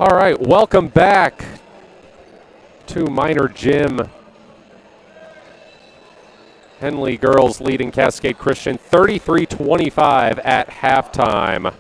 All right, welcome back to Minor Gym. Henley girls leading Cascade Christian 33-25 at halftime.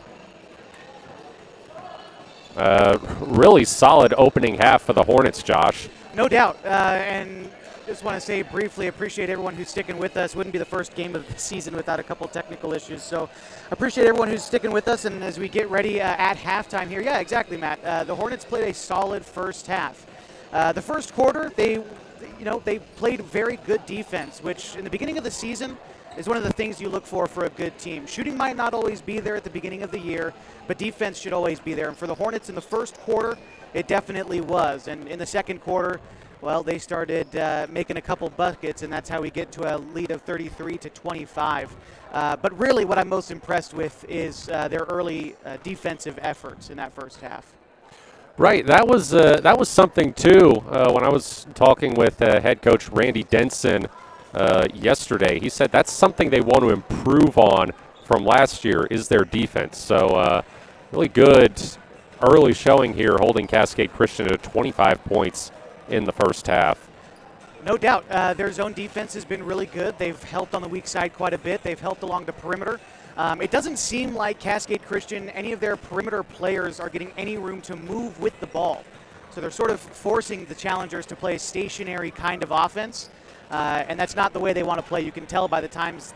Really solid opening half for the Hornets, Josh. No doubt, and just want to say briefly, appreciate everyone who's sticking with us. Wouldn't be the first game of the season without a couple technical issues, so appreciate everyone who's sticking with us. And as we get ready at halftime here, yeah, exactly, Matt. The Hornets played a solid first half. The first quarter, they played very good defense, which in the beginning of the season is one of the things you look for a good team. Shooting might not always be there at the beginning of the year, but defense should always be there. And for the Hornets in the first quarter, it definitely was. And in the second quarter, well, they started making a couple buckets, and that's how we get to a lead of 33-25. But really what I'm most impressed with is their early defensive efforts in that first half. Right, that was something too. When I was talking with head coach Randy Denson yesterday, he said that's something they want to improve on from last year is their defense. So really good early showing here, holding Cascade Christian at 25 points in the first half. No doubt. Their zone defense has been really good. They've helped on the weak side quite a bit. They've helped along the perimeter. It doesn't seem like Cascade Christian, any of their perimeter players are getting any room to move with the ball. So they're sort of forcing the challengers to play a stationary kind of offense, and that's not the way they want to play. You can tell by the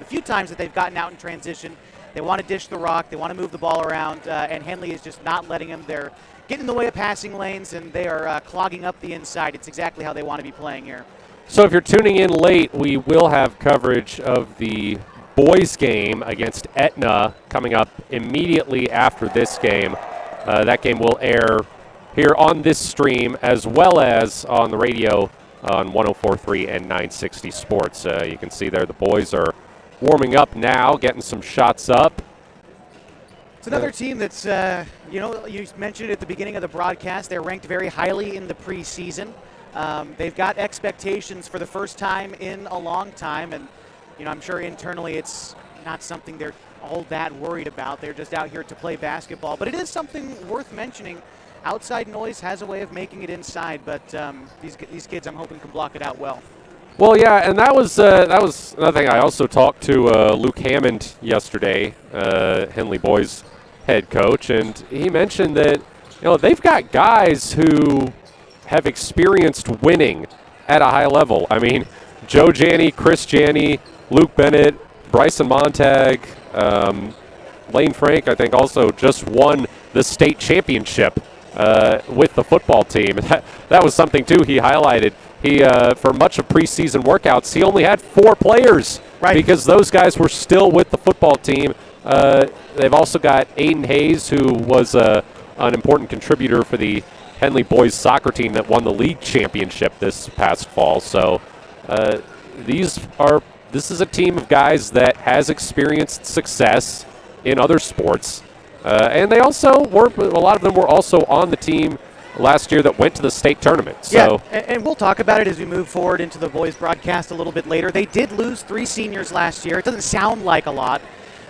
few times that they've gotten out in transition. They want to dish the rock. They want to move the ball around, and Henley is just not letting them. They're getting in the way of passing lanes, and they are clogging up the inside. It's exactly how they want to be playing here. So if you're tuning in late, we will have coverage of the boys game against Etna coming up immediately after this game. That game will air here on this stream as well as on the radio on 104.3 and 960 Sports. You can see there the boys are warming up now, getting some shots up. It's another team that's, you mentioned it at the beginning of the broadcast, they're ranked very highly in the preseason. They've got expectations for the first time in a long time, and I'm sure internally it's not something they're all that worried about. They're just out here to play basketball. But it is something worth mentioning. Outside noise has a way of making it inside, but these kids, I'm hoping, can block it out well. Well, yeah, and that was another thing. I also talked to Luke Hammond yesterday, Henley boys head coach, and he mentioned that they've got guys who have experienced winning at a high level. I mean, Joe Janney, Chris Janney, Luke Bennett, Bryson Montag, Lane Frank, I think, also just won the state championship with the football team. That was something, too, he highlighted. He, for much of preseason workouts, he only had 4 players because those guys were still with the football team. They've also got Aiden Hayes, who was an important contributor for the Henley boys soccer team that won the league championship this past fall. So this is a team of guys that has experienced success in other sports. And they also a lot of them were also on the team last year that went to the state tournament. So. Yeah, and we'll talk about it as we move forward into the boys broadcast a little bit later. They did lose 3 seniors last year. It doesn't sound like a lot.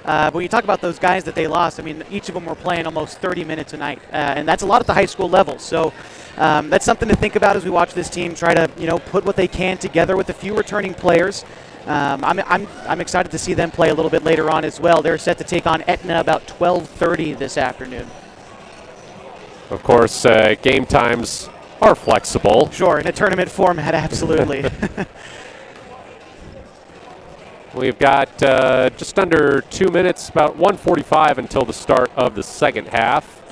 But when you talk about those guys that they lost, I mean, each of them were playing almost 30 minutes a night. And that's a lot at the high school level. So that's something to think about as we watch this team try to, put what they can together with a few returning players. I'm excited to see them play a little bit later on as well. They're set to take on Etna about 12:30 this afternoon. Of course, game times are flexible. Sure, in a tournament format, absolutely. We've got just under 2 minutes, about 1:45 until the start of the second half.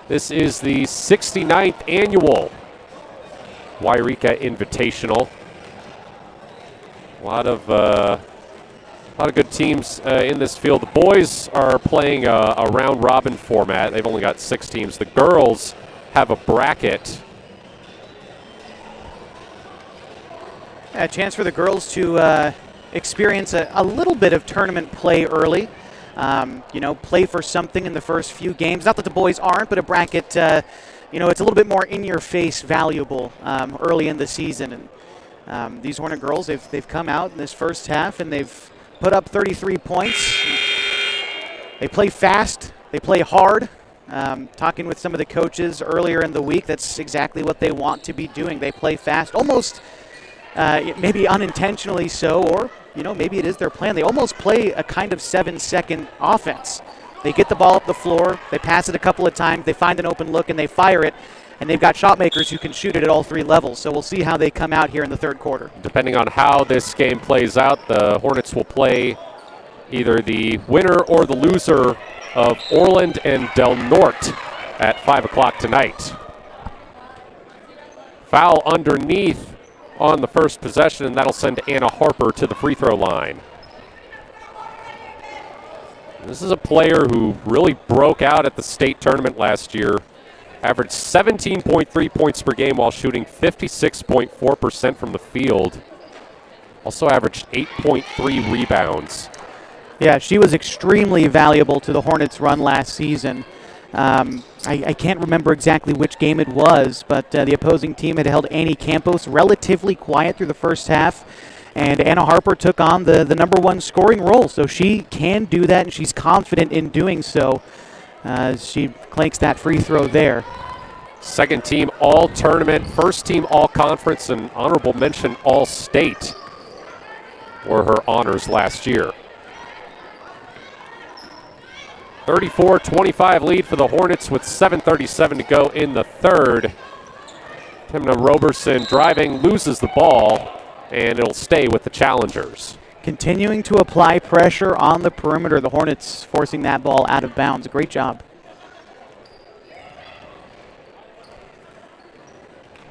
This is the 69th annual Yreka Invitational. A lot of good teams in this field. The boys are playing a round-robin format. They've only got 6 teams. The girls have a bracket. A chance for the girls to experience a little bit of tournament play early. Play for something in the first few games. Not that the boys aren't, but a bracket, it's a little bit more in-your-face valuable early in the season. And these Hornet girls, they've come out in this first half, and they've put up 33 points. They play fast. They play hard. Talking with some of the coaches earlier in the week, that's exactly what they want to be doing. They play fast, almost maybe unintentionally so, or maybe it is their plan. They almost play a kind of 7-second offense. They get the ball up the floor, they pass it a couple of times, they find an open look, and they fire it. And they've got shot makers who can shoot it at all three levels. So we'll see how they come out here in the third quarter. Depending on how this game plays out, the Hornets will play either the winner or the loser of Orland and Del Norte at 5 o'clock tonight. Foul underneath on the first possession, and that'll send Anna Harper to the free throw line. This is a player who really broke out at the state tournament last year. Averaged 17.3 points per game while shooting 56.4% from the field. Also averaged 8.3 rebounds. Yeah, she was extremely valuable to the Hornets' run last season. I can't remember exactly which game it was, but the opposing team had held Annie Campos relatively quiet through the first half, and Anna Harper took on the number one scoring role. So she can do that, and she's confident in doing so. She clanks that free throw there. Second team all-tournament, first team all-conference, and honorable mention all-state were her honors last year. 34-25 lead for the Hornets with 7:37 to go in the third. Timna Roberson driving, loses the ball, and it'll stay with the challengers. Continuing to apply pressure on the perimeter. The Hornets forcing that ball out of bounds. Great job.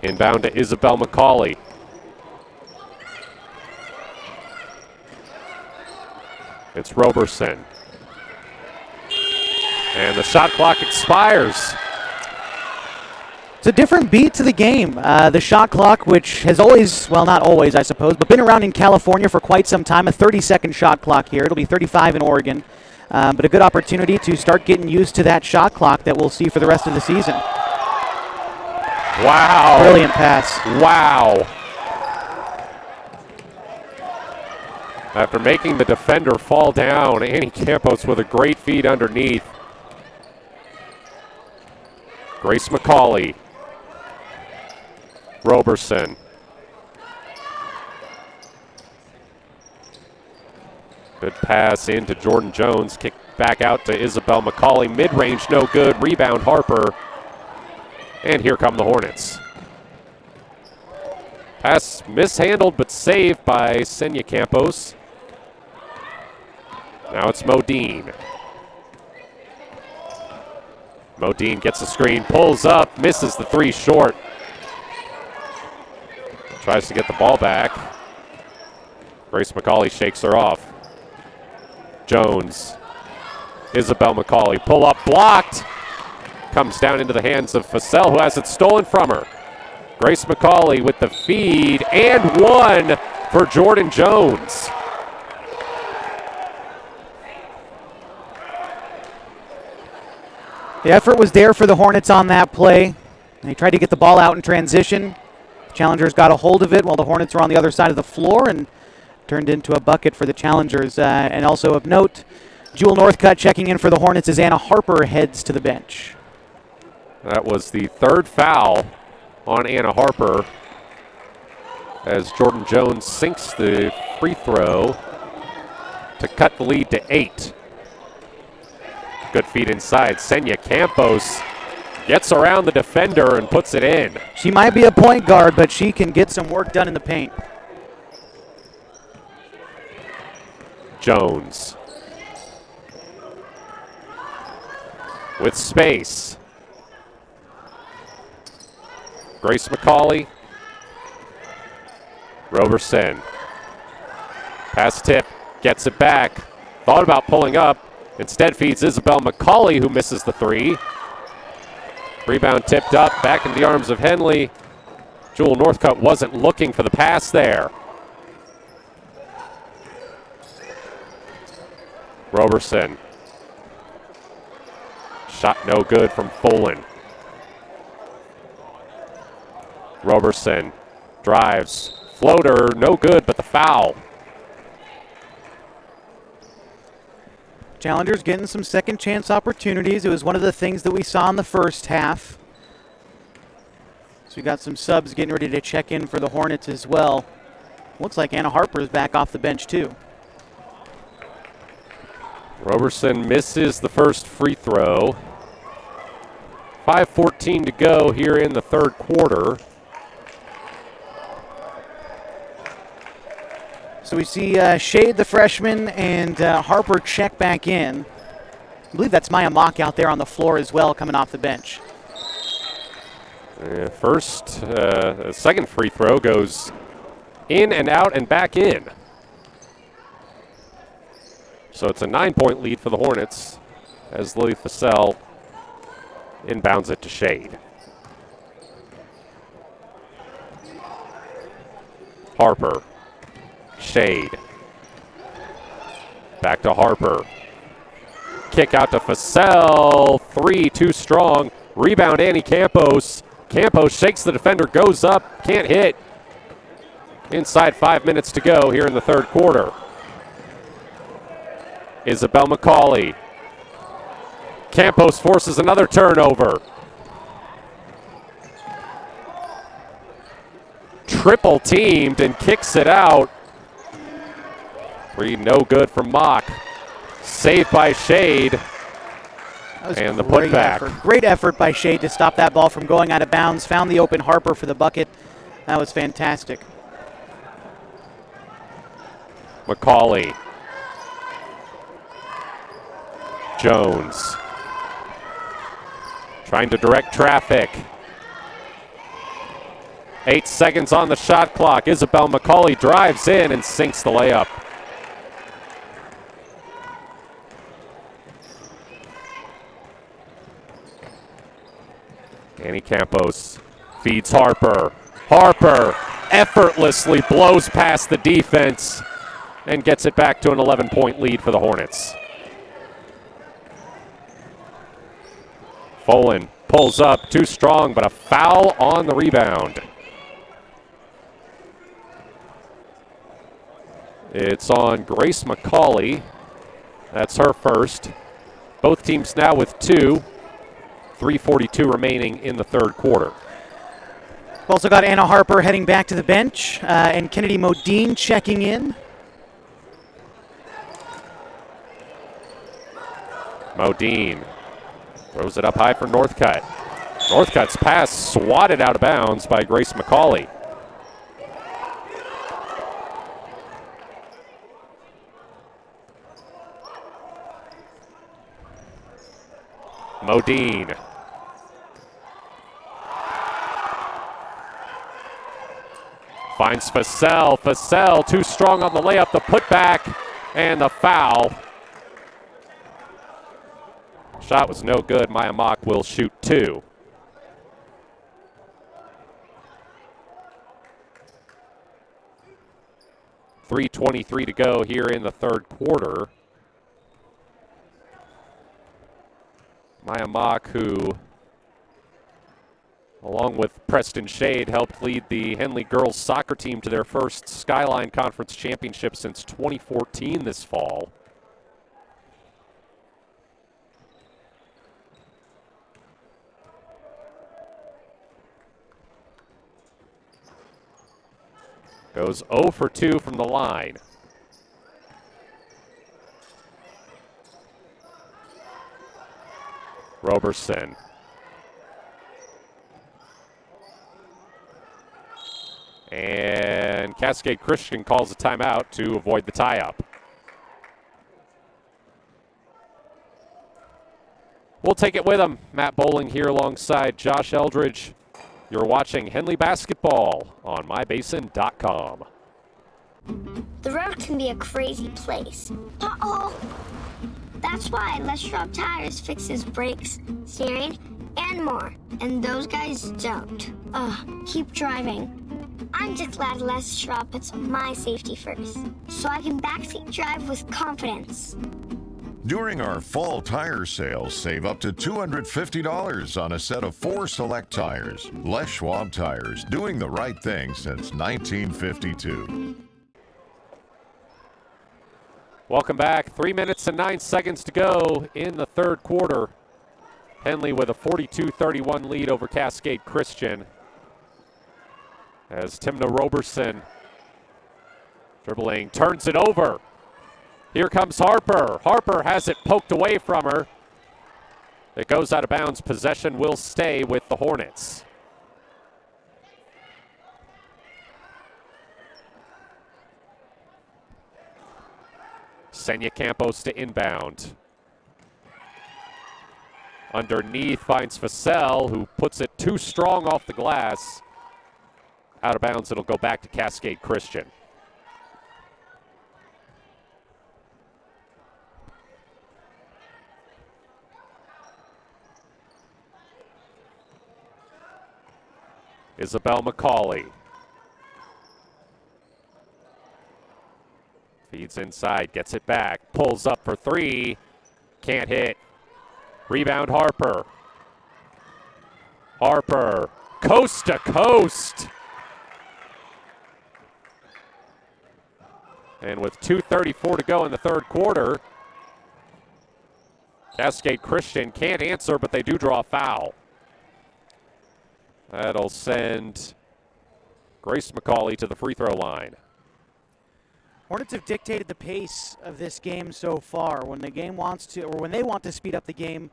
Inbound to Isabel McCauley. It's Roberson. And the shot clock expires. It's a different beat to the game. The shot clock, which has always, well, not always, I suppose, but been around in California for quite some time, a 30-second shot clock here. It'll be 35 in Oregon, but a good opportunity to start getting used to that shot clock that we'll see for the rest of the season. Wow. Brilliant pass. Wow. After making the defender fall down, Annie Campos with a great feed underneath. Grace McCauley. Roberson. Good pass into Jordan Jones. Kick back out to Isabel McCauley. Mid-range, no good. Rebound, Harper. And here come the Hornets. Pass mishandled but saved by Senya Campos. Now it's Modine. Modine gets a screen, pulls up, misses the three short. Tries to get the ball back. Grace McCauley shakes her off. Jones. Isabel McCauley, pull up, blocked. Comes down into the hands of Fussell, who has it stolen from her. Grace McCauley with the feed, and one for Jordan Jones. The effort was there for the Hornets on that play. They tried to get the ball out in transition. Challengers got a hold of it while the Hornets were on the other side of the floor and turned into a bucket for the Challengers. And also of note, Jewel Northcutt checking in for the Hornets as Anna Harper heads to the bench. That was the third foul on Anna Harper as Jordan Jones sinks the free throw to cut the lead to 8. Good feed inside. Senya Campos gets around the defender and puts it in. She might be a point guard, but she can get some work done in the paint. Jones with space. Grace McCauley. Roberson. Pass tip. Gets it back. Thought about pulling up. Instead feeds Isabel McCauley, who misses the three. Rebound tipped up, back into the arms of Henley. Jewel Northcutt wasn't looking for the pass there. Roberson. Shot no good from Folan. Roberson drives. Floater, no good, but the foul. Challengers getting some second chance opportunities. It was one of the things that we saw in the first half. So we got some subs getting ready to check in for the Hornets as well. Looks like Anna Harper is back off the bench too. Roberson misses the first free throw. 5:14 to go here in the third quarter. So we see Shade, the freshman, and Harper check back in. I believe that's Maya Mock out there on the floor as well, coming off the bench. Second free throw goes in and out and back in. So it's a 9-point lead for the Hornets as Lily Fassell inbounds it to Shade. Harper. Shade. Back to Harper. Kick out to Fassell. 3, too strong. Rebound, Annie Campos. Campos shakes the defender, goes up, can't hit. Inside 5 minutes to go here in the third quarter. Isabel McCauley. Campos forces another turnover. Triple teamed and kicks it out. Three no good from Mock. Saved by Shade. And the putback. Great effort by Shade to stop that ball from going out of bounds. Found the open Harper for the bucket. That was fantastic. McCauley. Jones. Trying to direct traffic. 8 seconds on the shot clock. Isabel McCauley drives in and sinks the layup. Annie Campos feeds Harper. Harper effortlessly blows past the defense and gets it back to an 11-point lead for the Hornets. Folan pulls up, too strong, but a foul on the rebound. It's on Grace McCauley. That's her first. Both teams now with 2. 3:42 remaining in the third quarter. We've also got Anna Harper heading back to the bench and Kennedy Modine checking in. Modine throws it up high for Northcutt. Northcutt's pass swatted out of bounds by Grace McCauley. Modine. Finds Fassell. Fassell too strong on the layup, the putback, and the foul. Shot was no good. Maya Mock will shoot 2. .323 to go here in the third quarter. Maya Mock, who, along with Preston Shade, helped lead the Henley girls soccer team to their first Skyline Conference championship since 2014 this fall. Goes 0 for 2 from the line. Roberson. And Cascade Christian calls a timeout to avoid the tie-up. We'll take it with him. Matt Bowling here alongside Josh Eldredge. You're watching Henley Basketball on mybasin.com. The road can be a crazy place. Uh-oh! That's why Les Schwab Tires fixes brakes, steering, and more. And those guys don't. Keep driving. I'm just glad Les Schwab puts my safety first, so I can backseat drive with confidence. During our fall tire sale, save up to $250 on a set of 4 select tires. Les Schwab Tires, doing the right thing since 1952. Welcome back. 3 minutes and 9 seconds to go in the third quarter. Henley with a 42-31 lead over Cascade Christian. As Timna Roberson dribbling, turns it over. Here comes Harper. Harper has it poked away from her. It goes out of bounds. Possession will stay with the Hornets. Senya Campos to inbound. Underneath finds Facel, who puts it too strong off the glass. Out of bounds, it'll go back to Cascade Christian. Isabel McCauley. Feeds inside, gets it back, pulls up for three, can't hit. Rebound Harper. Harper, coast to coast. And with 2:34 to go in the third quarter, Cascade Christian can't answer, but they do draw a foul. That'll send Grace McCauley to the free throw line. Hornets have dictated the pace of this game so far. When the game wants to, or when they want to speed up the game,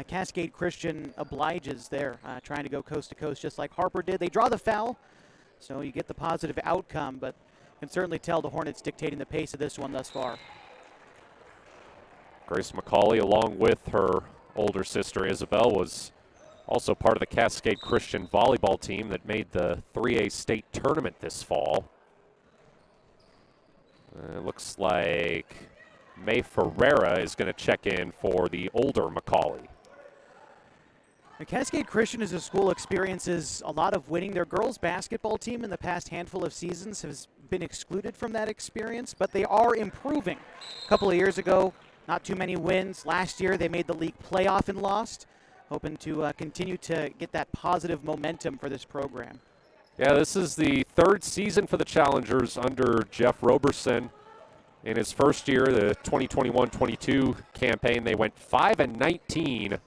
Cascade Christian obliges there, trying to go coast to coast just like Harper did. They draw the foul, so you get the positive outcome, but you can certainly tell the Hornets dictating the pace of this one thus far. Grace McCauley, along with her older sister Isabel, was also part of the Cascade Christian volleyball team that made the 3A state tournament this fall. It looks like May Ferreira is going to check in for the older McCauley. The Cascade Christian as a school experiences a lot of winning. Their girls basketball team in the past handful of seasons has been excluded from that experience, but they are improving. A couple of years ago, not too many wins. Last year, they made the league playoff and lost. Hoping to continue to get that positive momentum for this program. Yeah, this is the third season for the Challengers under Jeff Roberson. In his first year, the 2021-22 campaign, they went 5-19.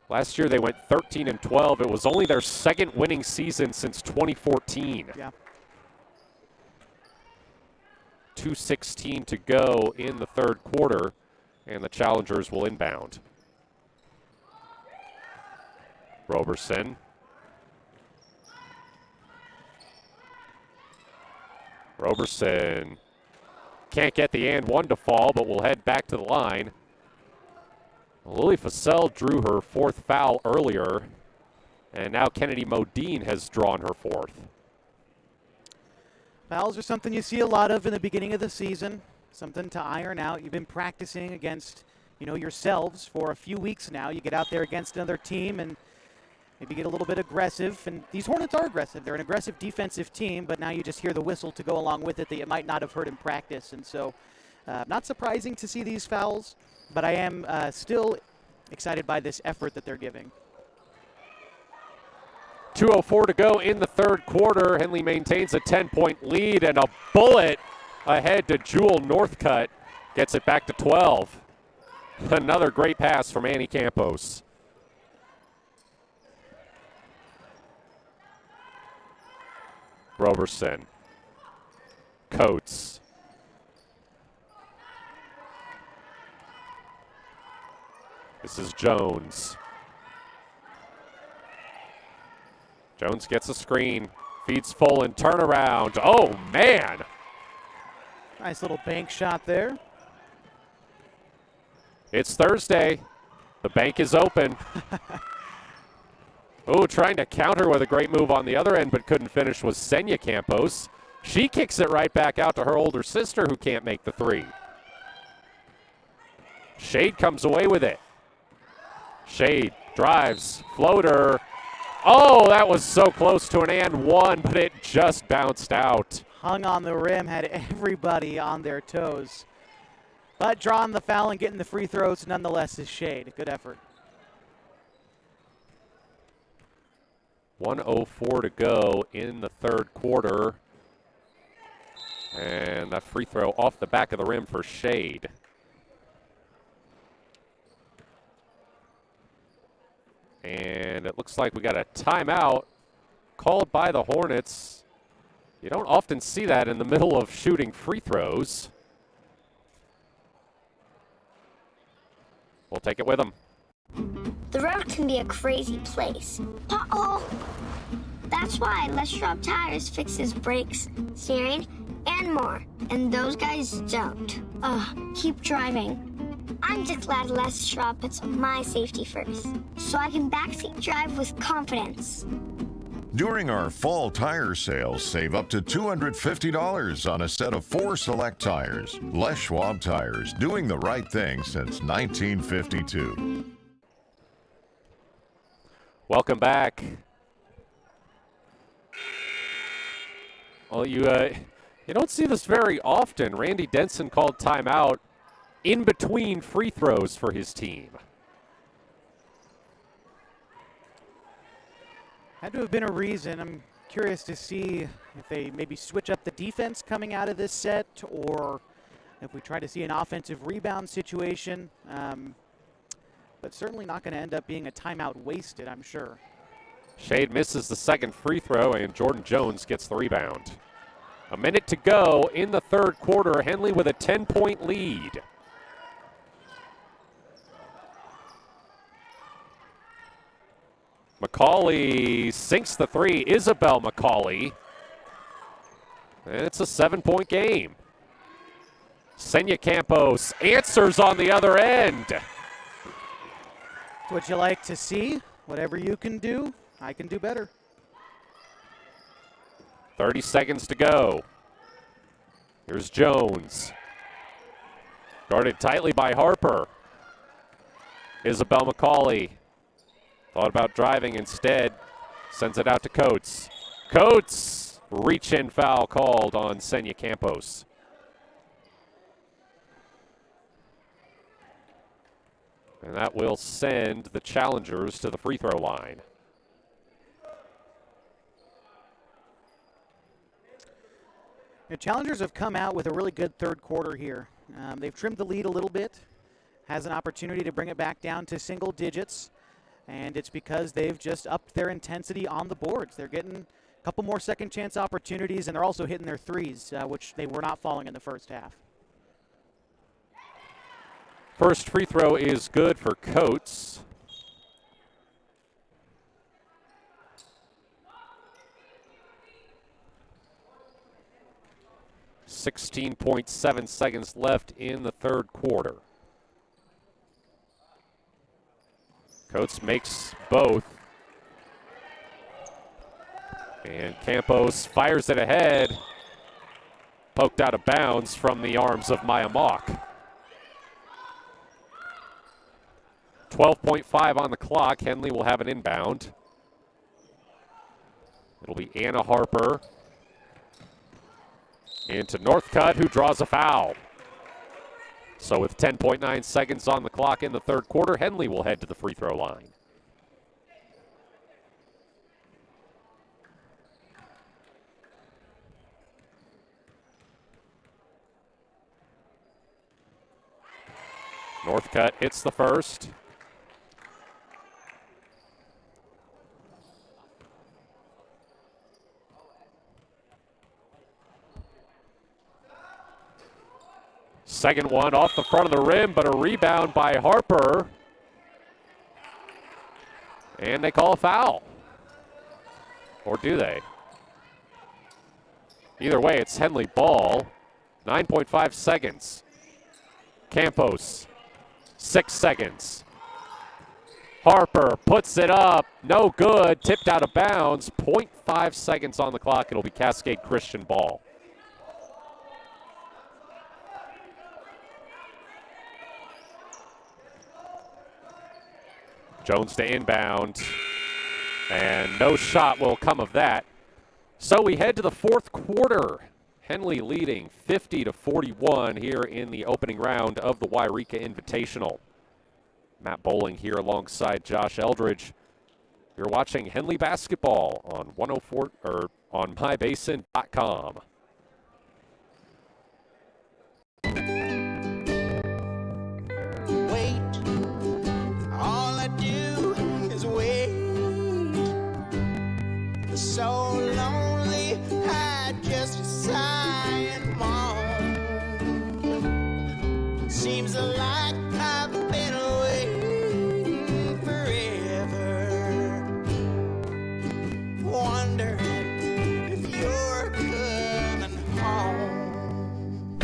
Last year, they went 13-12. It was only their second winning season since 2014. Yeah. 2:16 to go in the third quarter, and the Challengers will inbound. Roberson. Roberson can't get the and one to fall, but will head back to the line. Lily Facel drew her fourth foul earlier, and now Kennedy Modine has drawn her fourth. Fouls are something you see a lot of in the beginning of the season, something to iron out. You've been practicing against, yourselves for a few weeks now. You get out there against another team and maybe get a little bit aggressive, and these Hornets are aggressive. They're an aggressive defensive team, but now you just hear the whistle to go along with it that you might not have heard in practice. And so not surprising to see these fouls, but I am still excited by this effort that they're giving. 2:04 to go in the third quarter. Henley maintains a 10-point lead, and a bullet ahead to Jewel Northcutt gets it back to 12. Another great pass from Annie Campos. Roberson. Coates. This is Jones. Jones gets a screen, feeds full and turnaround. Oh, man. Nice little bank shot there. It's Thursday. The bank is open. Oh, trying to counter with a great move on the other end, but couldn't finish was Senya Campos. She kicks it right back out to her older sister who can't make the three. Shade comes away with it. Shade drives, floater. Oh, that was so close to an and one, but it just bounced out. Hung on the rim, had everybody on their toes. But drawing the foul and getting the free throws nonetheless is Shade. Good effort. 1:04 to go in the third quarter. And that free throw off the back of the rim for Shade. And it looks like we got a timeout called by the Hornets. You don't often see that in the middle of shooting free throws. We'll take it with them. The road can be a crazy place. Uh-oh! That's why Les Schwab Tires fixes brakes, steering, and more. And those guys don't. Keep driving. I'm just glad Les Schwab puts my safety first, so I can backseat drive with confidence. During our fall tire sales, save up to $250 on a set of 4 select tires. Les Schwab Tires, doing the right thing since 1952. Welcome back. Well, you don't see this very often. Randy Denson called timeout in between free throws for his team. Had to have been a reason. I'm curious to see if they maybe switch up the defense coming out of this set, or if we try to see an offensive rebound situation. But certainly not going to end up being a timeout wasted, I'm sure. Shade misses the second free throw, and Jordan Jones gets the rebound. A minute to go in the third quarter. Henley with a 10-point lead. McCauley sinks the three. Isabel McCauley. And it's a 7-point game. Senya Campos answers on the other end. What you like to see? Whatever you can do, I can do better. 30 seconds to go. Here's Jones. Guarded tightly by Harper. Isabel McCauley. Thought about driving instead. Sends it out to Coates. Coates! Reach-in foul called on Senya Campos. And that will send the challengers to the free throw line. The challengers have come out with a really good third quarter here. They've trimmed the lead a little bit. Has an opportunity to bring it back down to single digits. And it's because they've just upped their intensity on the boards. They're getting a couple more second chance opportunities, and they're also hitting their threes, which they were not falling in the first half. First free throw is good for Coates. .7 seconds left in the third quarter. Coates makes both. And Campos fires it ahead. Poked out of bounds from the arms of Maya Mock. 12.5 on the clock. Henley will have an inbound. It'll be Anna Harper. Into Northcutt, who draws a foul. So with 10.9 seconds on the clock in the third quarter, Henley will head to the free throw line. Northcutt hits the first. Second one off the front of the rim, but a rebound by Harper. And they call a foul. Or do they? Either way, it's Henley ball. 9.5 seconds. Campos, 6 seconds. Harper puts it up. No good. Tipped out of bounds. 0.5 seconds on the clock. It'll be Cascade Christian ball. Jones to inbound, and no shot will come of that. So we head to the fourth quarter. Henley leading 50-41 here in the opening round of the Yreka Invitational. Matt Bowling here alongside Josh Eldredge. You're watching Henley basketball on 104 or on mybasin.com. like I've been waiting forever, wondering if you're coming home.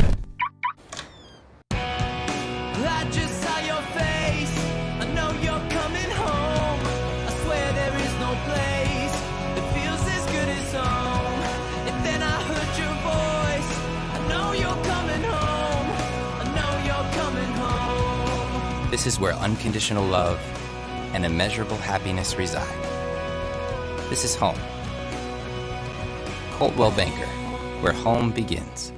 I just saw your face, I know you're coming home. I swear there is no place that feels as good as home. And then I heard your voice, I know you're coming home. I know you're coming home. This is where unconditional love and immeasurable happiness reside. This is home. Coldwell Banker, where home begins.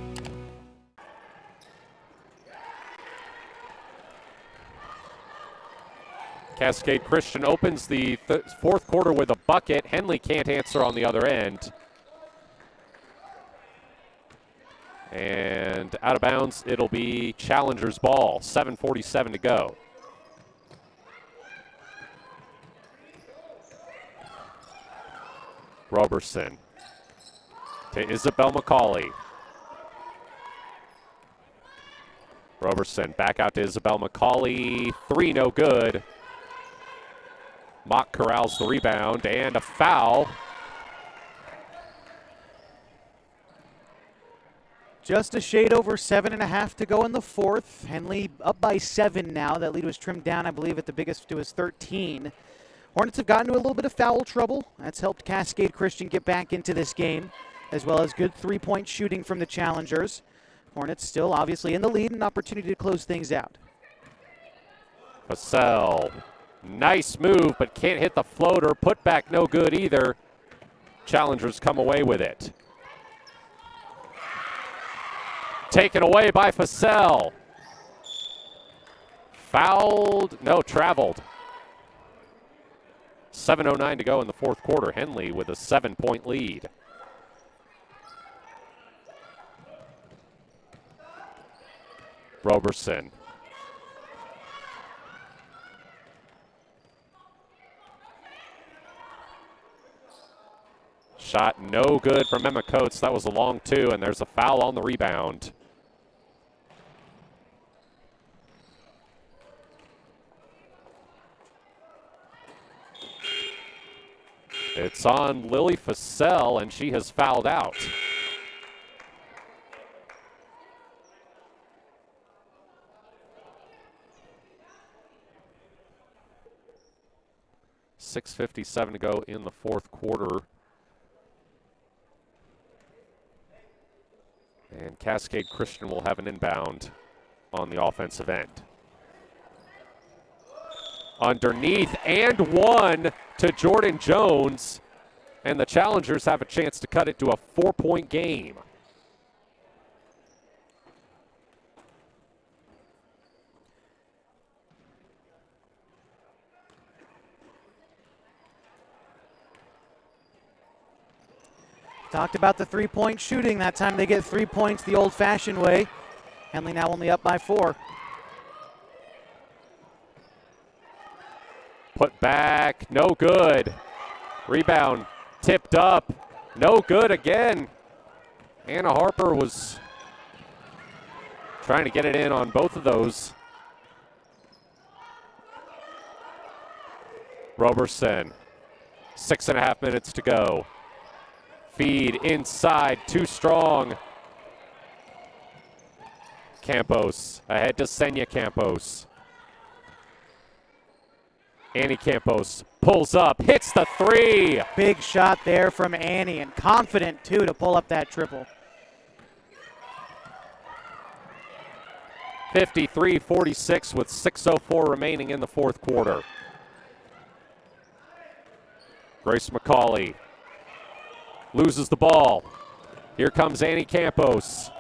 Cascade Christian opens the fourth quarter with a bucket. Henley can't answer on the other end. And out of bounds, it'll be Challengers ball. 7:47 to go. Roberson to Isabel McCauley. Roberson back out to Isabel McCauley. Three, no good. Mock corrals the rebound and a foul. Just a shade over 7.5 to go in the fourth. Henley up by 7 now. That lead was trimmed down, I believe, at the biggest to his 13. Hornets have gotten into a little bit of foul trouble. That's helped Cascade Christian get back into this game, as well as good three-point shooting from the Challengers. Hornets still obviously in the lead, an opportunity to close things out. Vassell, nice move, but can't hit the floater. Put back no good either. Challengers come away with it. Taken away by Vassell. Fouled, no, traveled. 7:09 to go in the fourth quarter. Henley with a 7-point lead. Roberson. Shot no good from Emma Coates. That was a long two, and there's a foul on the rebound. It's on Lily Vassell, and she has fouled out. .657 to go in the fourth quarter. And Cascade Christian will have an inbound on the offensive end. Underneath and one to Jordan Jones. And the Challengers have a chance to cut it to a 4-point game. Talked about the three-point shooting. That time they get 3 points the old-fashioned way. Henley now only up by 4. Put back, no good. Rebound tipped up, no good again. Anna Harper was trying to get it in on both of those. Roberson, 6.5 minutes to go. Feed inside, too strong. Campos ahead to Senya Campos. Annie Campos pulls up, hits the three. Big shot there from Annie, and confident, too, to pull up that triple. 53-46 with 6:04 remaining in the fourth quarter. Grace McCauley loses the ball. Here comes Annie Campos.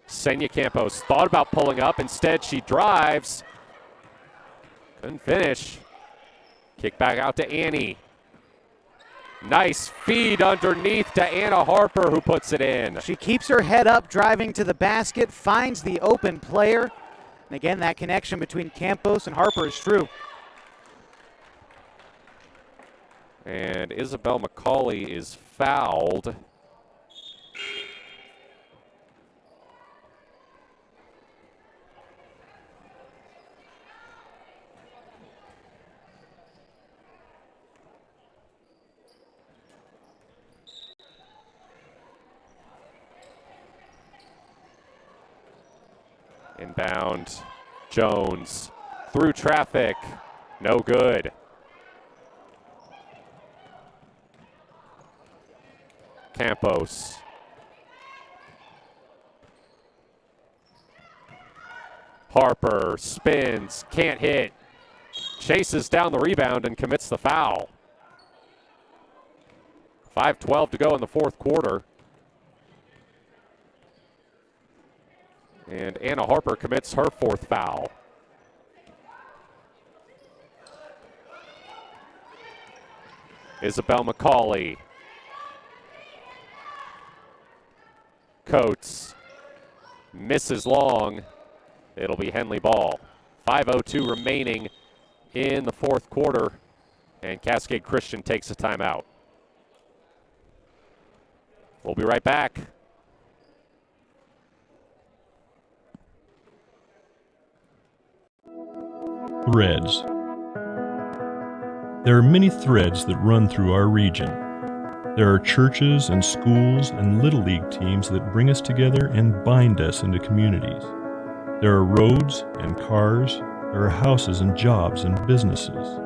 Senya Campos thought about pulling up. Instead, she drives. Couldn't finish. Kick back out to Annie. Nice feed underneath to Anna Harper, who puts it in. She keeps her head up, driving to the basket, finds the open player. And again, that connection between Campos and Harper is true. And Isabel McCauley is fouled. Inbound, Jones through traffic, no good. Campos. Harper spins, can't hit, chases down the rebound and commits the foul. 5:12 to go in the fourth quarter. And Anna Harper commits her fourth foul. Isabel McCauley. Coates misses long. It'll be Henley ball. 5:02 remaining in the fourth quarter, and Cascade Christian takes a timeout. We'll be right back. Threads. There are many threads that run through our region. There are churches and schools and Little League teams that bring us together and bind us into communities. There are roads and cars, there are houses and jobs and businesses,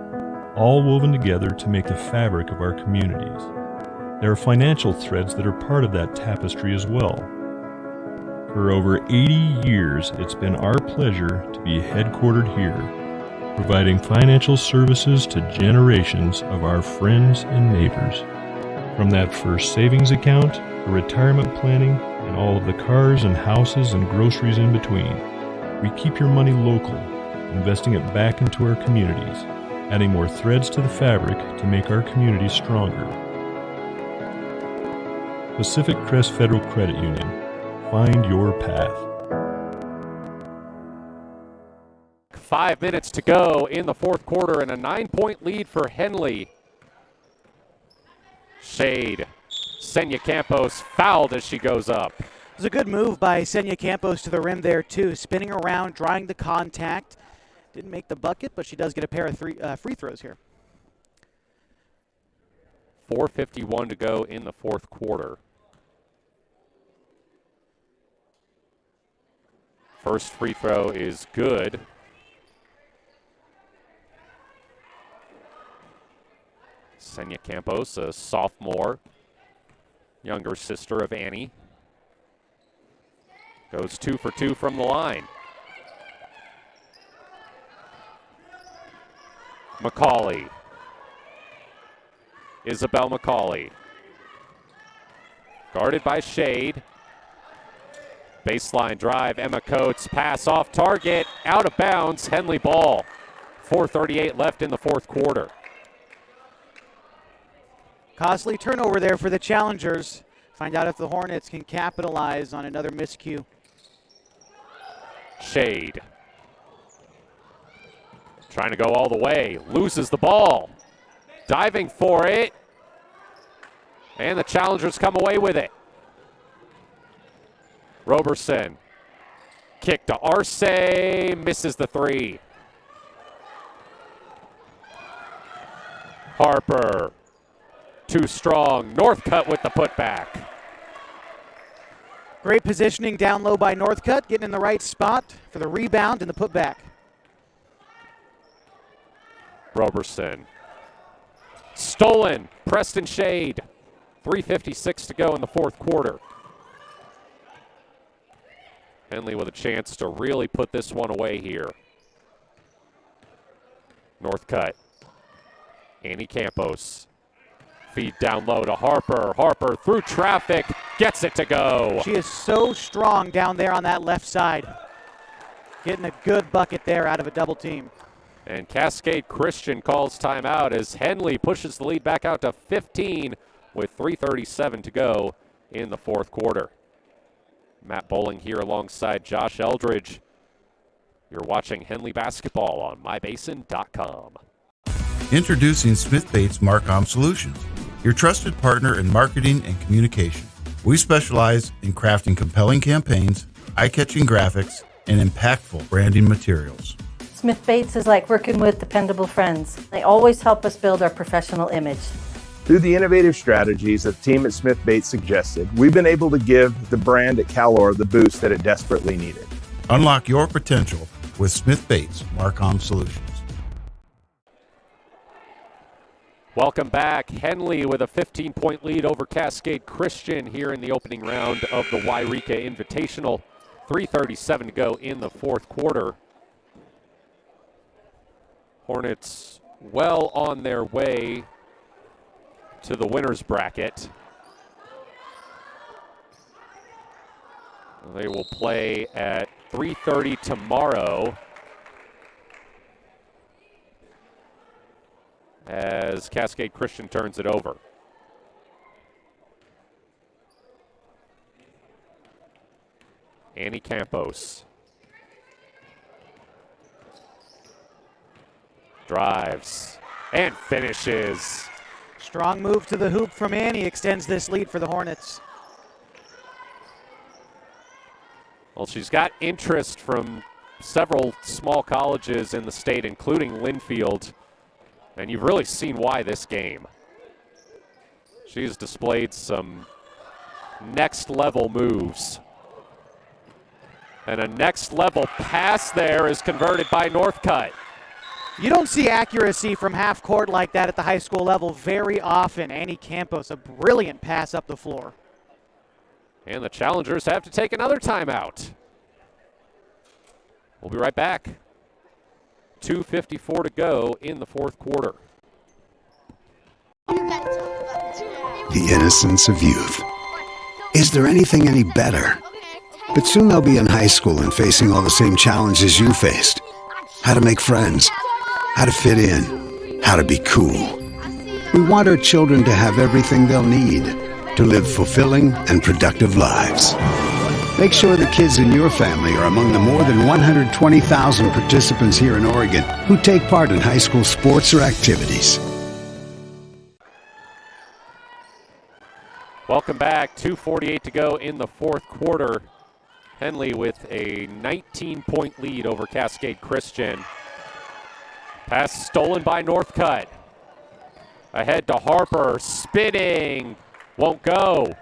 all woven together to make the fabric of our communities. There are financial threads that are part of that tapestry as well. For over 80 years, it's been our pleasure to be headquartered here, providing financial services to generations of our friends and neighbors. From that first savings account, to retirement planning, and all of the cars and houses and groceries in between, we keep your money local, investing it back into our communities, adding more threads to the fabric to make our communities stronger. Pacific Crest Federal Credit Union. Find your path. 5 minutes to go in the fourth quarter and a 9-point lead for Henley. Shade. Senya Campos fouled as she goes up. It was a good move by Senya Campos to the rim there, too. Spinning around, drawing the contact. Didn't make the bucket, but she does get a pair of free throws here. 4:51 to go in the fourth quarter. First free throw is good. Senya Campos, a sophomore, younger sister of Annie, goes 2 for 2 from the line. McCauley. Isabel McCauley. Guarded by Shade. Baseline drive, Emma Coates, pass off target, out of bounds, Henley ball. 4:38 left in the fourth quarter. Costly turnover there for the challengers. Find out if the Hornets can capitalize on another miscue. Shade. Trying to go all the way, loses the ball. Diving for it. And the challengers come away with it. Roberson. Kick to Arce, misses the three. Harper. Too strong. Northcutt with the putback. Great positioning down low by Northcutt, getting in the right spot for the rebound and the putback. Roberson. Stolen. Preston Shade. 3:56 to go in the fourth quarter. Henley with a chance to really put this one away here. Northcutt. Annie Campos. Feed down low to Harper. Harper through traffic, gets it to go. She is so strong down there on that left side. Getting a good bucket there out of a double team. And Cascade Christian calls timeout as Henley pushes the lead back out to 15 with 3:37 to go in the fourth quarter. Matt Bowling here alongside Josh Eldredge. You're watching Henley basketball on mybasin.com. Introducing Smith Bates Marcom Solutions, your trusted partner in marketing and communication. We specialize in crafting compelling campaigns, eye-catching graphics, and impactful branding materials. Smith Bates is like working with dependable friends. They always help us build our professional image. Through the innovative strategies that the team at Smith Bates suggested, we've been able to give the brand at Calor the boost that it desperately needed. Unlock your potential with Smith Bates Marcom Solutions. Welcome back. Henley with a 15-point lead over Cascade Christian here in the opening round of the Yreka Invitational. 3:37 to go in the fourth quarter. Hornets well on their way to the winner's bracket. They will play at 3:30 tomorrow as Cascade Christian turns it over. Annie Campos drives and finishes. Strong move to the hoop from Annie extends this lead for the Hornets. Well, she's got interest from several small colleges in the state, including Linfield, and you've really seen why this game. She's displayed some next-level moves. And a next-level pass there is converted by Northcutt. You don't see accuracy from half court like that at the high school level very often. Annie Campos, a brilliant pass up the floor. And the challengers have to take another timeout. We'll be right back. 2:54 to go in the fourth quarter. The innocence of youth. Is there anything any better? But soon they'll be in high school and facing all the same challenges you faced. How to make friends, how to fit in, how to be cool. We want our children to have everything they'll need to live fulfilling and productive lives. Make sure the kids in your family are among the more than 120,000 participants here in Oregon who take part in high school sports or activities. Welcome back. 2:48 to go in the fourth quarter. Henley with a 19-point lead over Cascade Christian. Pass stolen by Northcutt. Ahead to Harper, spinning, won't go.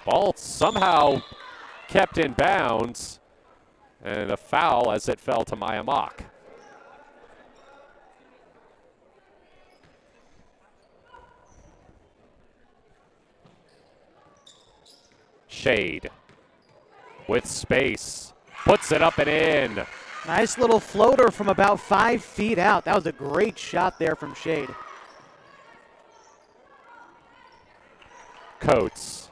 Ball somehow kept in bounds, and a foul as it fell to Maya Mock. Shade with space, puts it up and in. Nice little floater from about 5 feet out. That was a great shot there from Shade. Coates,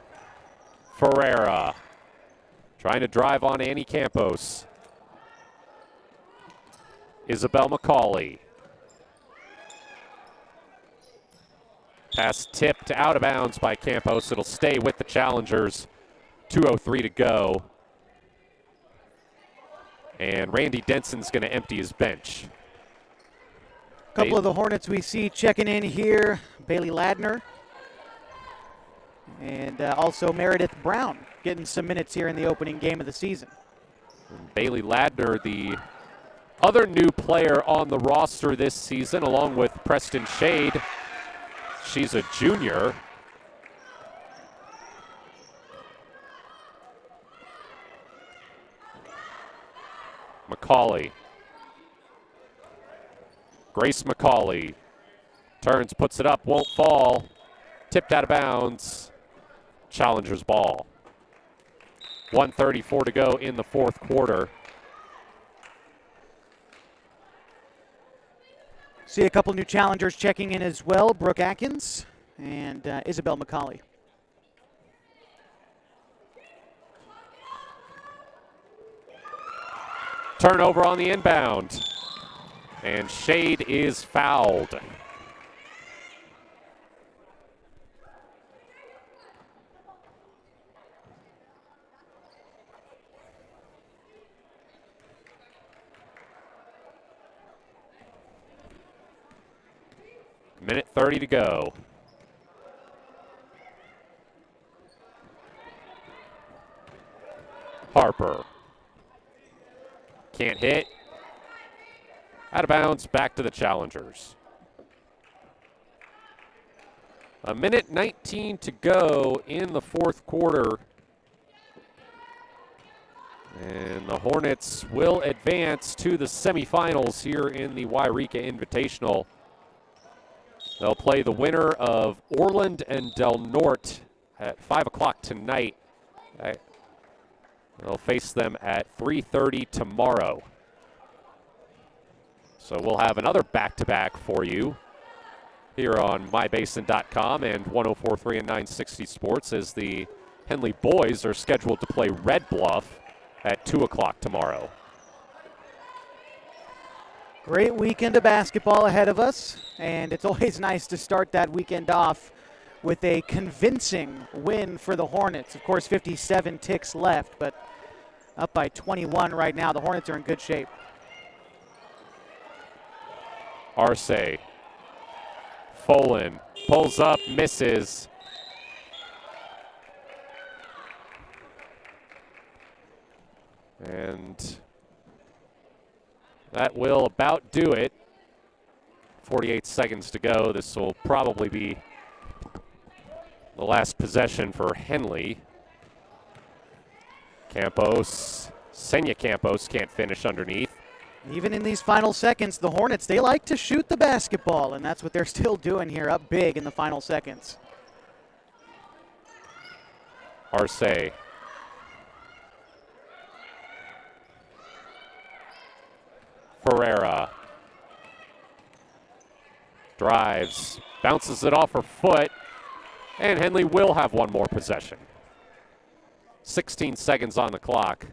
Ferreira, trying to drive on Annie Campos. Isabel McCauley. Pass tipped out of bounds by Campos. It'll stay with the challengers. 2:03 to go. And Randy Denson's going to empty his bench. A couple of the Hornets we see checking in here. Bailey Ladner. And also Meredith Brown getting some minutes here in the opening game of the season. Bailey Ladner, the other new player on the roster this season, along with Preston Shade. She's a junior. McCauley. Grace McCauley turns, puts it up, won't fall. Tipped out of bounds. Challengers ball. 1:34 to go in the fourth quarter. See a couple new challengers checking in as well. Brooke Atkins and Isabel McCauley. Turnover on the inbound. And Shade is fouled. Minute 30 to go. Harper. Can't hit. Out of bounds, back to the challengers. A minute 19 to go in the fourth quarter. And the Hornets will advance to the semifinals here in the Yreka Invitational. They'll play the winner of Orland and Del Norte at 5 o'clock tonight. They'll face them at 3:30 tomorrow. So we'll have another back-to-back for you here on mybasin.com and 104.3 and 960 Sports as the Henley boys are scheduled to play Red Bluff at 2 o'clock tomorrow. Great weekend of basketball ahead of us, and it's always nice to start that weekend off with a convincing win for the Hornets. Of course, 57 ticks left, but up by 21 right now. The Hornets are in good shape. Arce. Folan pulls up, misses. And that will about do it. 48 seconds to go. This will probably be the last possession for Henley. Senya Campos can't finish underneath. Even in these final seconds, the Hornets, they like to shoot the basketball, and that's what they're still doing here, up big in the final seconds. Arce. Ferreira. Drives, bounces it off her foot, and Henley will have one more possession. 16 seconds on the clock.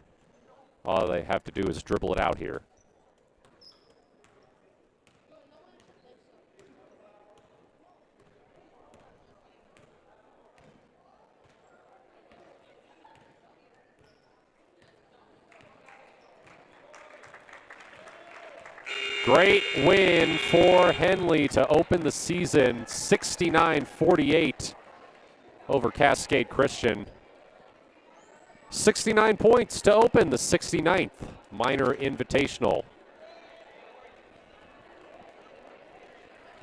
All they have to do is dribble it out here. Great win for Henley to open the season, 69-48 over Cascade Christian. 69 points to open the 69th Minor Invitational.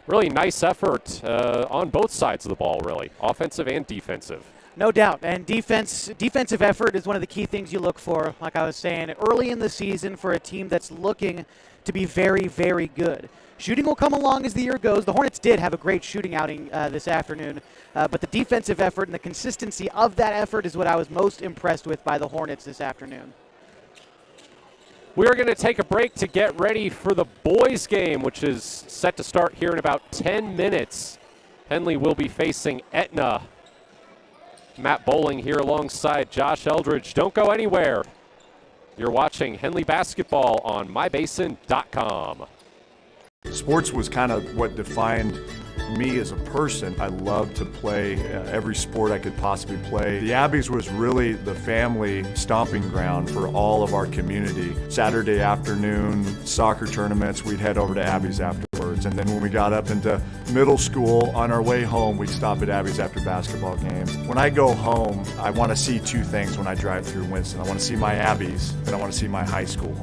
Really nice effort on both sides of the ball, really, offensive and defensive. No doubt, and defensive effort is one of the key things you look for, like I was saying, early in the season for a team that's looking to be very, very good. Shooting will come along as the year goes. The Hornets did have a great shooting outing this afternoon, but the defensive effort and the consistency of that effort is what I was most impressed with by the Hornets this afternoon. We're going to take a break to get ready for the boys' game, which is set to start here in about 10 minutes. Henley will be facing Etna. Matt Bowling here alongside Josh Eldredge. Don't go anywhere. You're watching Henley basketball on mybasin.com. Sports was kind of what defined me as a person. I loved to play every sport I could possibly play. The Abbeys was really the family stomping ground for all of our community. Saturday afternoon soccer tournaments, we'd head over to Abbeys afterwards. And then when we got up into middle school, on our way home, we'd stop at Abbeys after basketball games. When I go home, I want to see two things when I drive through Winston. I want to see my Abbeys, and I want to see my high school.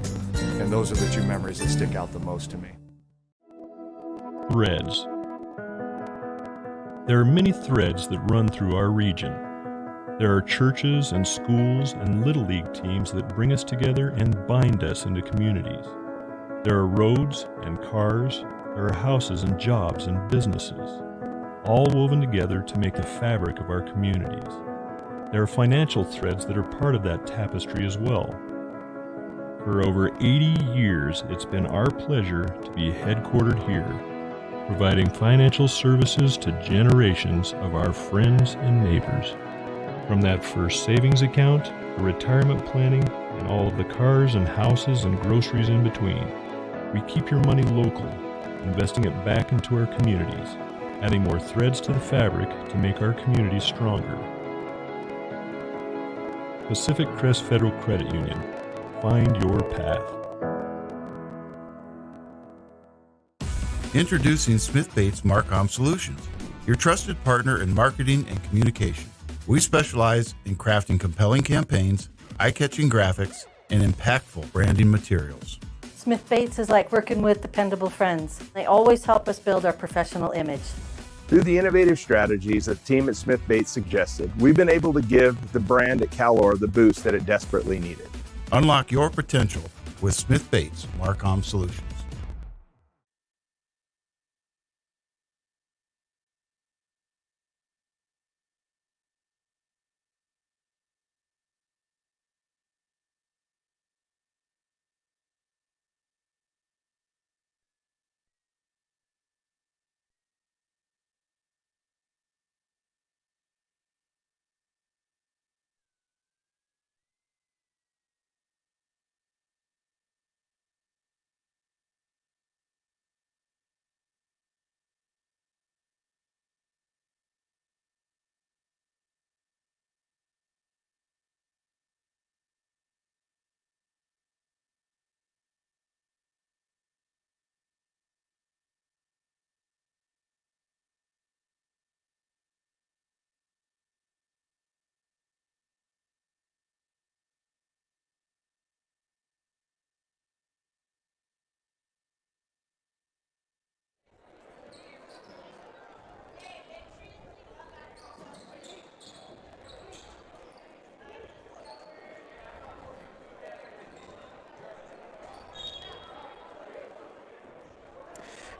And those are the two memories that stick out the most to me. Threads. There are many threads that run through our region. There are churches and schools and Little League teams that bring us together and bind us into communities. There are roads and cars, there are houses and jobs and businesses, all woven together to make the fabric of our communities. There are financial threads that are part of that tapestry as well. For over 80 years, it's been our pleasure to be headquartered here, providing financial services to generations of our friends and neighbors. From that first savings account, to retirement planning, and all of the cars and houses and groceries in between, we keep your money local, investing it back into our communities, adding more threads to the fabric to make our communities stronger. Pacific Crest Federal Credit Union. Find your path. Introducing Smith Bates Marcom Solutions, your trusted partner in marketing and communication. We specialize in crafting compelling campaigns, eye-catching graphics, and impactful branding materials. Smith Bates is like working with dependable friends. They always help us build our professional image. Through the innovative strategies that the team at Smith Bates suggested, we've been able to give the brand at Calor the boost that it desperately needed. Unlock your potential with Smith Bates Marcom Solutions.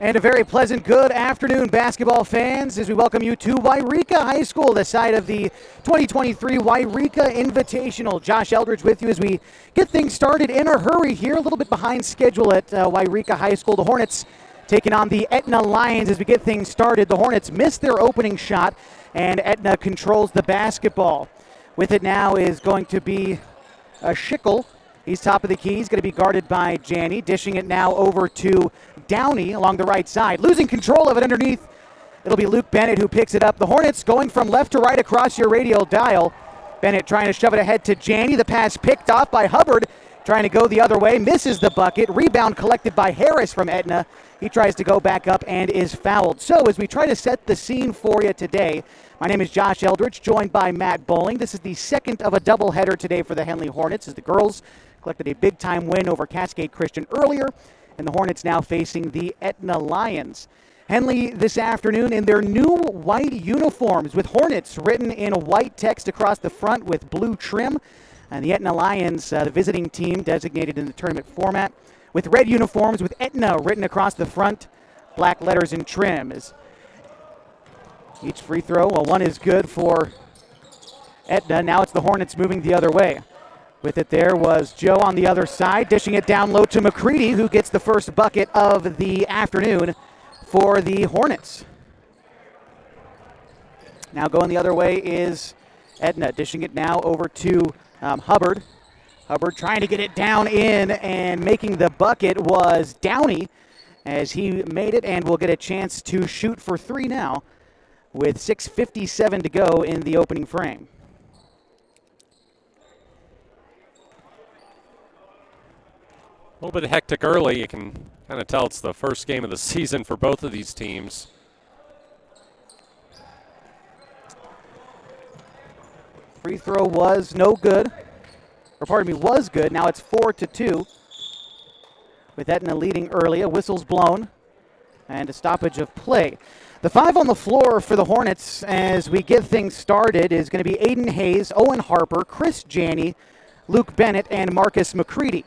And a very pleasant good afternoon, basketball fans, as we welcome you to Yreka High School, the site of the 2023 Yreka Invitational. Josh Eldredge with you as we get things started in a hurry here, a little bit behind schedule at Yreka High School. The Hornets taking on the Etna Lions as we get things started. The Hornets missed their opening shot, and Etna controls the basketball. With it now is going to be Schickel. He's top of the key. He's going to be guarded by Janney. Dishing it now over to Downey along the right side. Losing control of it underneath. It'll be Luke Bennett who picks it up. The Hornets going from left to right across your radial dial. Bennett trying to shove it ahead to Janney. The pass picked off by Hubbard. Trying to go the other way. Misses the bucket. Rebound collected by Harris from Etna. He tries to go back up and is fouled. So as we try to set the scene for you today, my name is Josh Eldredge, joined by Matt Bowling. This is the second of a doubleheader today for the Henley Hornets as the girls collected a big-time win over Cascade Christian earlier, and the Hornets now facing the Etna Lions. Henley this afternoon in their new white uniforms with Hornets written in white text across the front with blue trim. And the Etna Lions, the visiting team designated in the tournament format, with red uniforms with Etna written across the front, black letters and trim. As each free throw, well, one is good for Etna. Now it's the Hornets moving the other way. With it there was Joe on the other side, dishing it down low to McCready, who gets the first bucket of the afternoon for the Hornets. Now going the other way is Etna, dishing it now over to Hubbard. Hubbard trying to get it down in, and making the bucket was Downey as he made it and will get a chance to shoot for three now with 6:57 to go in the opening frame. A little bit hectic early. You can kind of tell it's the first game of the season for both of these teams. Free throw was no good. Or pardon me, was good. Now it's 4-2. With Etna leading early. A whistle's blown. And a stoppage of play. The five on the floor for the Hornets as we get things started is going to be Aiden Hayes, Owen Harper, Chris Janney, Luke Bennett, and Marcus McCready.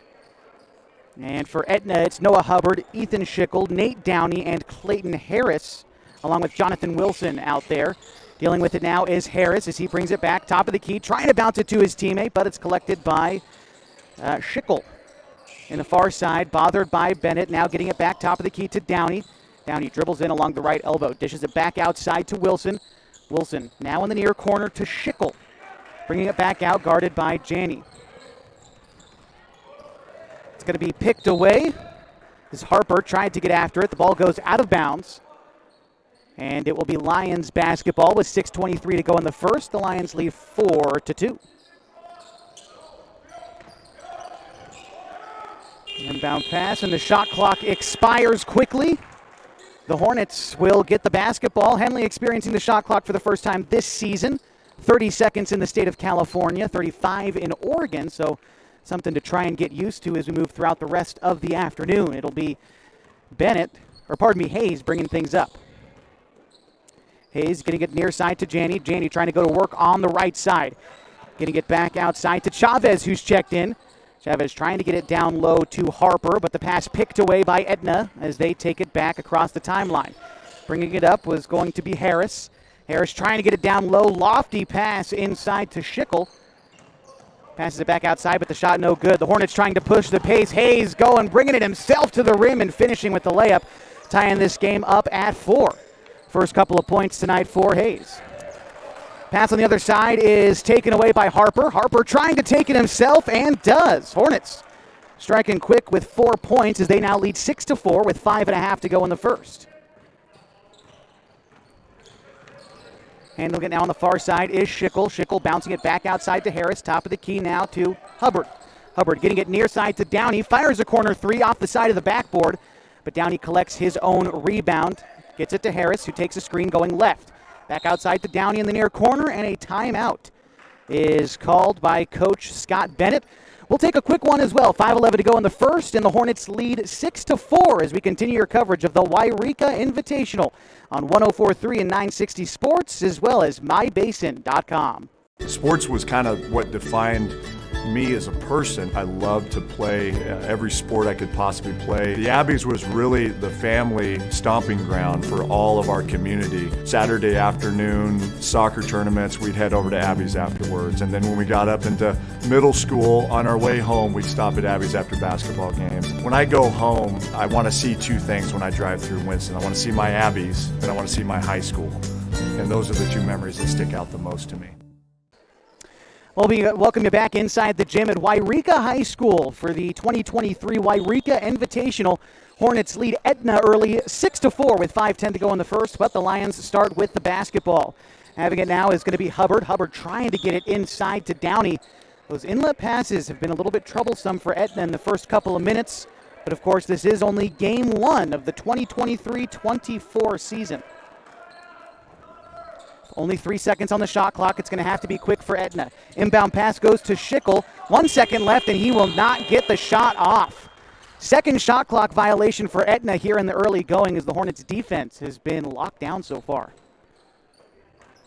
And for Etna, it's Noah Hubbard, Ethan Schickel, Nate Downey, and Clayton Harris, along with Jonathan Wilson out there. Dealing with it now is Harris as he brings it back, top of the key, trying to bounce it to his teammate, but it's collected by Schickel. In the far side, bothered by Bennett, now getting it back, top of the key to Downey. Downey dribbles in along the right elbow, dishes it back outside to Wilson. Wilson now in the near corner to Schickel, bringing it back out, guarded by Janney. Going to be picked away as Harper tried to get after it. The ball goes out of bounds. And it will be Lions basketball with 6:23 to go in the first. The Lions lead 4-2. Inbound pass, and the shot clock expires quickly. The Hornets will get the basketball. Henley experiencing the shot clock for the first time this season. 30 seconds in the state of California, 35 in Oregon. So something to try and get used to as we move throughout the rest of the afternoon. It'll be Hayes bringing things up. Hayes getting it near side to Janney. Janney trying to go to work on the right side. Getting it back outside to Chavez, who's checked in. Chavez trying to get it down low to Harper, but the pass picked away by Edna as they take it back across the timeline. Bringing it up was going to be Harris. Harris trying to get it down low. Lofty pass inside to Schickel. Passes it back outside, but the shot no good. The Hornets trying to push the pace. Hayes going, bringing it himself to the rim and finishing with the layup, tying this game up at 4. First couple of points tonight for Hayes. Pass on the other side is taken away by Harper. Harper trying to take it himself and does. Hornets striking quick with 4 points as they now lead 6-4 with 5.5 to go in the first. Handling it now on the far side is Schickel. Schickel bouncing it back outside to Harris. Top of the key now to Hubbard. Hubbard getting it near side to Downey. Fires a corner 3 off the side of the backboard, but Downey collects his own rebound. Gets it to Harris, who takes a screen going left. Back outside to Downey in the near corner, and a timeout is called by Coach Scott Bennett. We'll take a quick one as well. 5:11 to go in the first, and the Hornets lead 6-4 as we continue your coverage of the Yreka Invitational on 104.3 and 960 Sports, as well as mybasin.com. Sports was kind of what defined me as a person. I loved to play every sport I could possibly play. The Abbeys was really the family stomping ground for all of our community. Saturday afternoon, soccer tournaments, we'd head over to Abbeys afterwards. And then when we got up into middle school, on our way home, we'd stop at Abbeys after basketball games. When I go home, I want to see 2 things when I drive through Winston. I want to see my Abbeys, and I want to see my high school. And those are the 2 memories that stick out the most to me. Well, we welcome you back inside the gym at Yreka High School for the 2023 Yreka Invitational. Hornets lead Etna early 6-4 with 5:10 to go in the first, but the Lions start with the basketball. Having it now is going to be Hubbard. Hubbard trying to get it inside to Downey. Those inlet passes have been a little bit troublesome for Etna in the first couple of minutes, but of course this is only game 1 of the 2023-24 season. Only 3 seconds on the shot clock. It's going to have to be quick for Etna. Inbound pass goes to Schickel. 1 second left, and he will not get the shot off. Second shot clock violation for Etna here in the early going as the Hornets' defense has been locked down so far.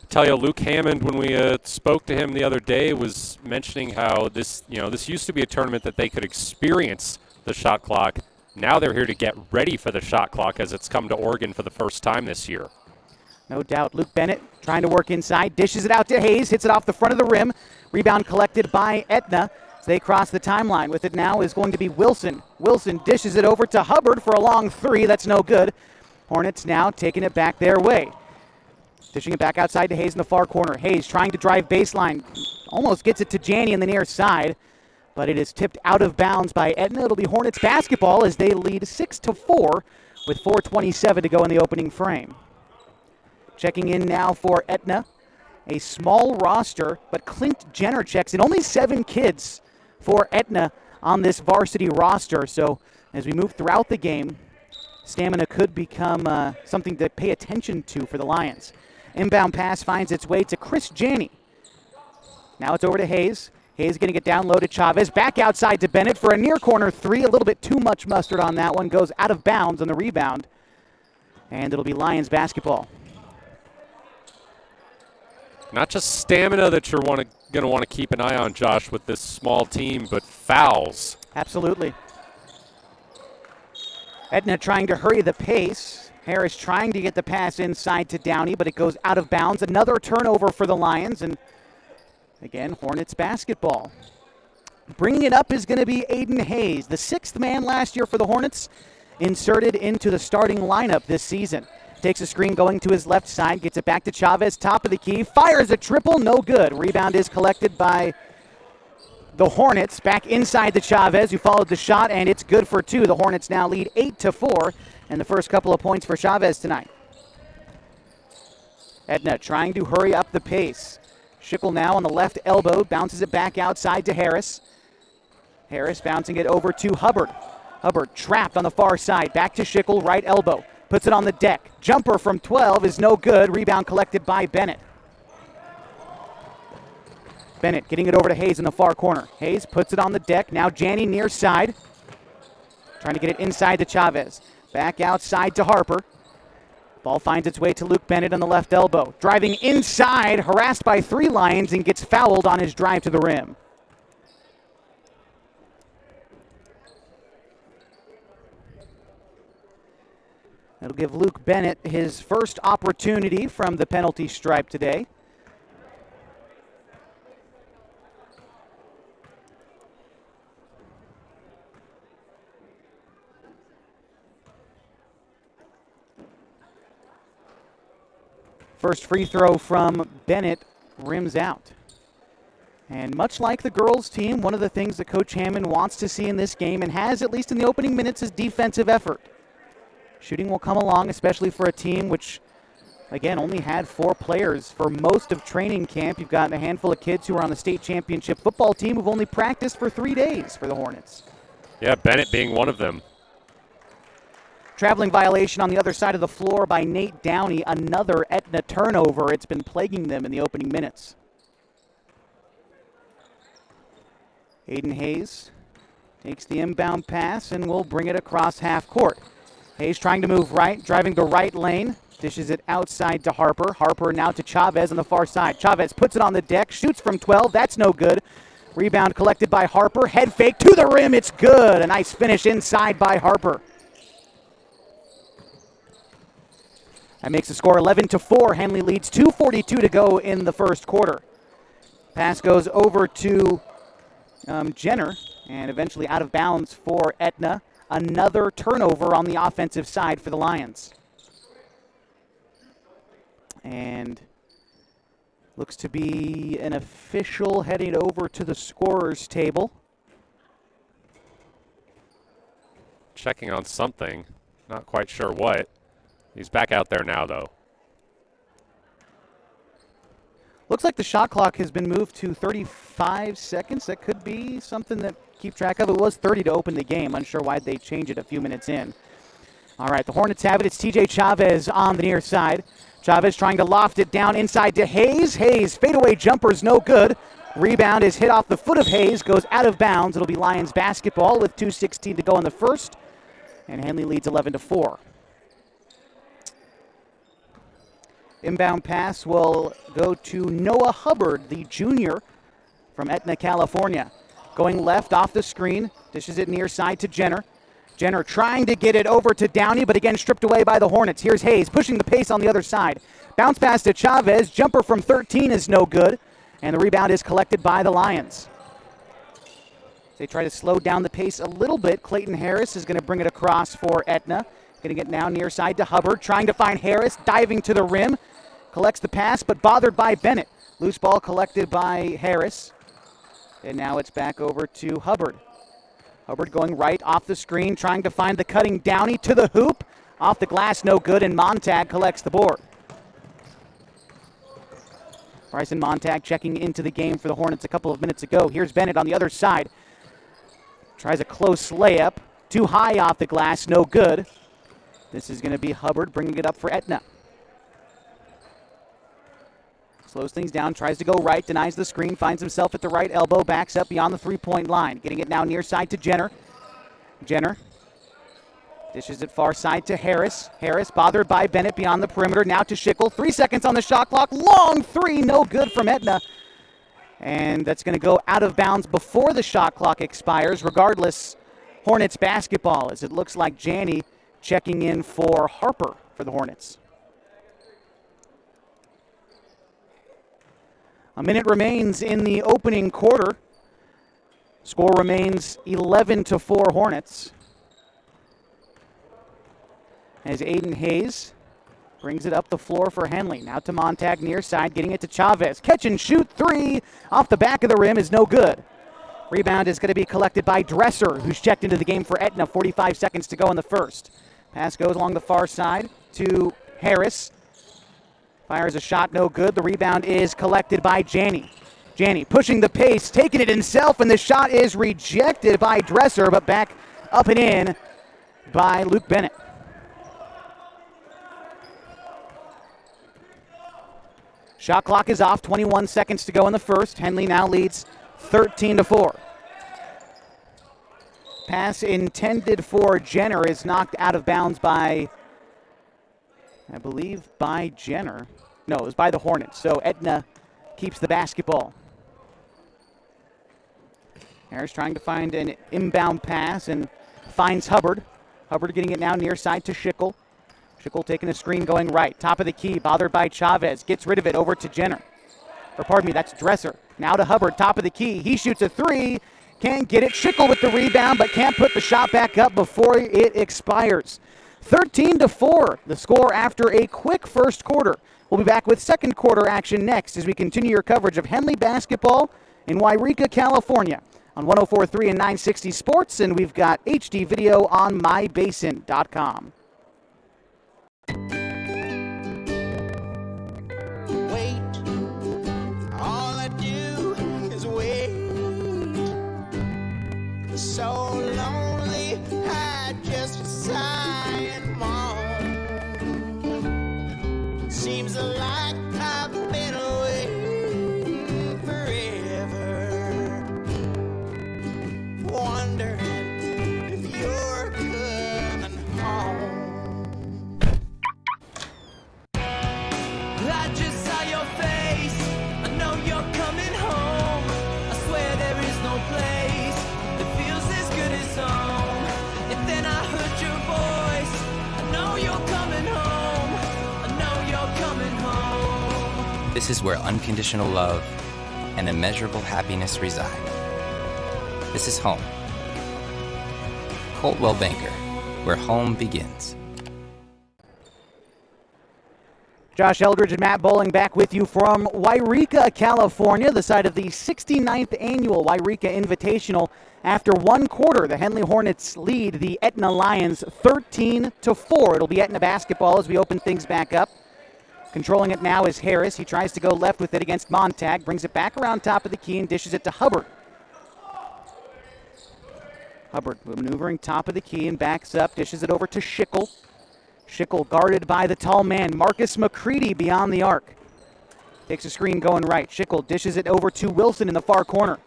Tell you, Luke Hammond, when we spoke to him the other day, was mentioning how this used to be a tournament that they could experience the shot clock. Now they're here to get ready for the shot clock as it's come to Oregon for the first time this year. No doubt. Luke Bennett trying to work inside, dishes it out to Hayes, hits it off the front of the rim. Rebound collected by Etna as they cross the timeline. With it now is going to be Wilson. Wilson dishes it over to Hubbard for a long 3. That's no good. Hornets now taking it back their way. Dishing it back outside to Hayes in the far corner. Hayes trying to drive baseline. Almost gets it to Janney in the near side, but it is tipped out of bounds by Etna. It'll be Hornets basketball as they lead 6-4 with 4:27 to go in the opening frame. Checking in now for Etna. A small roster, but Clint Jenner checks in. Only 7 kids for Etna on this varsity roster. So as we move throughout the game, stamina could become something to pay attention to for the Lions. Inbound pass finds its way to Chris Janney. Now it's over to Hayes. Hayes getting it down low to Chavez. Back outside to Bennett for a near corner 3. A little bit too much mustard on that one. Goes out of bounds on the rebound. And it'll be Lions basketball. Not just stamina that you're going to want to keep an eye on, Josh, with this small team, but fouls. Absolutely. Etna trying to hurry the pace. Harris trying to get the pass inside to Downey, but it goes out of bounds. Another turnover for the Lions, and again, Hornets basketball. Bringing it up is going to be Aiden Hayes, the 6th man last year for the Hornets, inserted into the starting lineup this season. Takes a screen going to his left side, gets it back to Chavez, top of the key, fires a triple, no good. Rebound is collected by the Hornets, back inside to Chavez, who followed the shot, and it's good for 2. The Hornets now lead 8-4, and the first couple of points for Chavez tonight. Etna trying to hurry up the pace. Schickel now on the left elbow, bounces it back outside to Harris. Harris bouncing it over to Hubbard. Hubbard trapped on the far side, back to Schickel, right elbow. Puts it on the deck. Jumper from 12 is no good. Rebound collected by Bennett. Bennett getting it over to Hayes in the far corner. Hayes puts it on the deck. Now Janney near side. Trying to get it inside to Chavez. Back outside to Harper. Ball finds its way to Luke Bennett on the left elbow. Driving inside, harassed by 3 Lions, and gets fouled on his drive to the rim. It'll give Luke Bennett his first opportunity from the penalty stripe today. First free throw from Bennett rims out. And much like the girls' team, one of the things that Coach Hammond wants to see in this game, and has at least in the opening minutes, is defensive effort. Shooting will come along, especially for a team which, again, only had 4 players for most of training camp. You've got a handful of kids who are on the state championship football team who've only practiced for 3 days for the Hornets. Yeah, Bennett being one of them. Traveling violation on the other side of the floor by Nate Downey. Another Etna turnover. It's been plaguing them in the opening minutes. Aiden Hayes takes the inbound pass and will bring it across half court. Hayes trying to move right, driving the right lane. Dishes it outside to Harper. Harper now to Chavez on the far side. Chavez puts it on the deck, shoots from 12. That's no good. Rebound collected by Harper. Head fake to the rim. It's good. A nice finish inside by Harper. That makes the score 11-4. Henley leads 2:42 to go in the first quarter. Pass goes over to Jenner, and eventually out of bounds for Etna. Another turnover on the offensive side for the Lions. And looks to be an official heading over to the scorer's table. Checking on something. Not quite sure what. He's back out there now, though. Looks like the shot clock has been moved to 35 seconds. That could be something that keep track of. It was 30 to open the game. Unsure why they changed it a few minutes in. All right, the Hornets have it. It's TJ Chavez on the near side. Chavez trying to loft it down inside to Hayes. Hayes, fadeaway jumper's no good. Rebound is hit off the foot of Hayes, goes out of bounds. It'll be Lions basketball with 2:16 to go in the first. And Henley leads 11-4. Inbound pass will go to Noah Hubbard, the junior from Etna, California. Going left off the screen, dishes it near side to Jenner. Jenner trying to get it over to Downey, but again stripped away by the Hornets. Here's Hayes pushing the pace on the other side. Bounce pass to Chavez. Jumper from 13 is no good, and the rebound is collected by the Lions. They try to slow down the pace a little bit. Clayton Harris is going to bring it across for Etna. Going to get now near side to Hubbard, trying to find Harris, diving to the rim. Collects the pass, but bothered by Bennett. Loose ball collected by Harris. And now it's back over to Hubbard. Hubbard going right off the screen, trying to find the cutting Downey to the hoop. Off the glass, no good, and Montag collects the board. Bryson Montag checking into the game for the Hornets a couple of minutes ago. Here's Bennett on the other side. Tries a close layup. Too high off the glass, no good. This is going to be Hubbard bringing it up for Etna. Slows things down, tries to go right, denies the screen, finds himself at the right elbow, backs up beyond the three-point line. Getting it now near side to Jenner. Jenner dishes it far side to Harris. Harris bothered by Bennett beyond the perimeter. Now to Schickel. 3 seconds on the shot clock. Long three, no good from Etna. And that's going to go out of bounds before the shot clock expires. Regardless, Hornets basketball, as it looks like Janney checking in for Harper for the Hornets. A minute remains in the opening quarter. Score remains 11-4 Hornets. As Aiden Hayes brings it up the floor for Henley. Now to Montag near side, getting it to Chavez. Catch and shoot three off the back of the rim is no good. Rebound is going to be collected by Dresser, who's checked into the game for Etna. 45 seconds to go in the first. Pass goes along the far side to Harris. Fires a shot, no good. The rebound is collected by Janney. Janney pushing the pace, taking it himself, and the shot is rejected by Dresser, but back up and in by Luke Bennett. Shot clock is off, 21 seconds to go in the first. Henley now leads 13-4. Pass intended for Jenner is knocked out of bounds by, I believe, by Jenner. No, it was by the Hornets. So Etna keeps the basketball. Harris trying to find an inbound pass and finds Hubbard. Hubbard getting it now near side to Schickel. Schickel taking a screen going right. Top of the key, bothered by Chavez. Gets rid of it over to Jenner. Or pardon me, that's Dresser. Now to Hubbard, top of the key. He shoots a three. Can't get it. Schickel with the rebound, but can't put the shot back up before it expires. 13-4, the score after a quick first quarter. We'll be back with second quarter action next as we continue your coverage of Henley basketball in Yreka, California on 104.3 and 960 Sports, and we've got HD video on mybasin.com. All I do is wait. So lonely, I just sigh and moan. Seems like I've been away forever. Wondering if you're coming home. I just saw your face. I know you're coming home. I swear there is no place that feels as good as home. And then I heard your voice. I know you're coming home. I know you're coming home. This is where unconditional love and immeasurable happiness reside. This is home. Coldwell Banker, where home begins. Josh Eldredge and Matt Bowling back with you from Yreka, California, the site of the 69th annual Yreka Invitational. After one quarter, the Henley Hornets lead the Etna Lions 13-4. It'll be Etna basketball as we open things back up. Controlling it now is Harris. He tries to go left with it against Montag, brings it back around top of the key and dishes it to Hubbard. Hubbard maneuvering top of the key and backs up, dishes it over to Schickel. Schickel guarded by the tall man, Marcus McCready, beyond the arc. Takes a screen going right. Schickel dishes it over to Wilson in the far corner.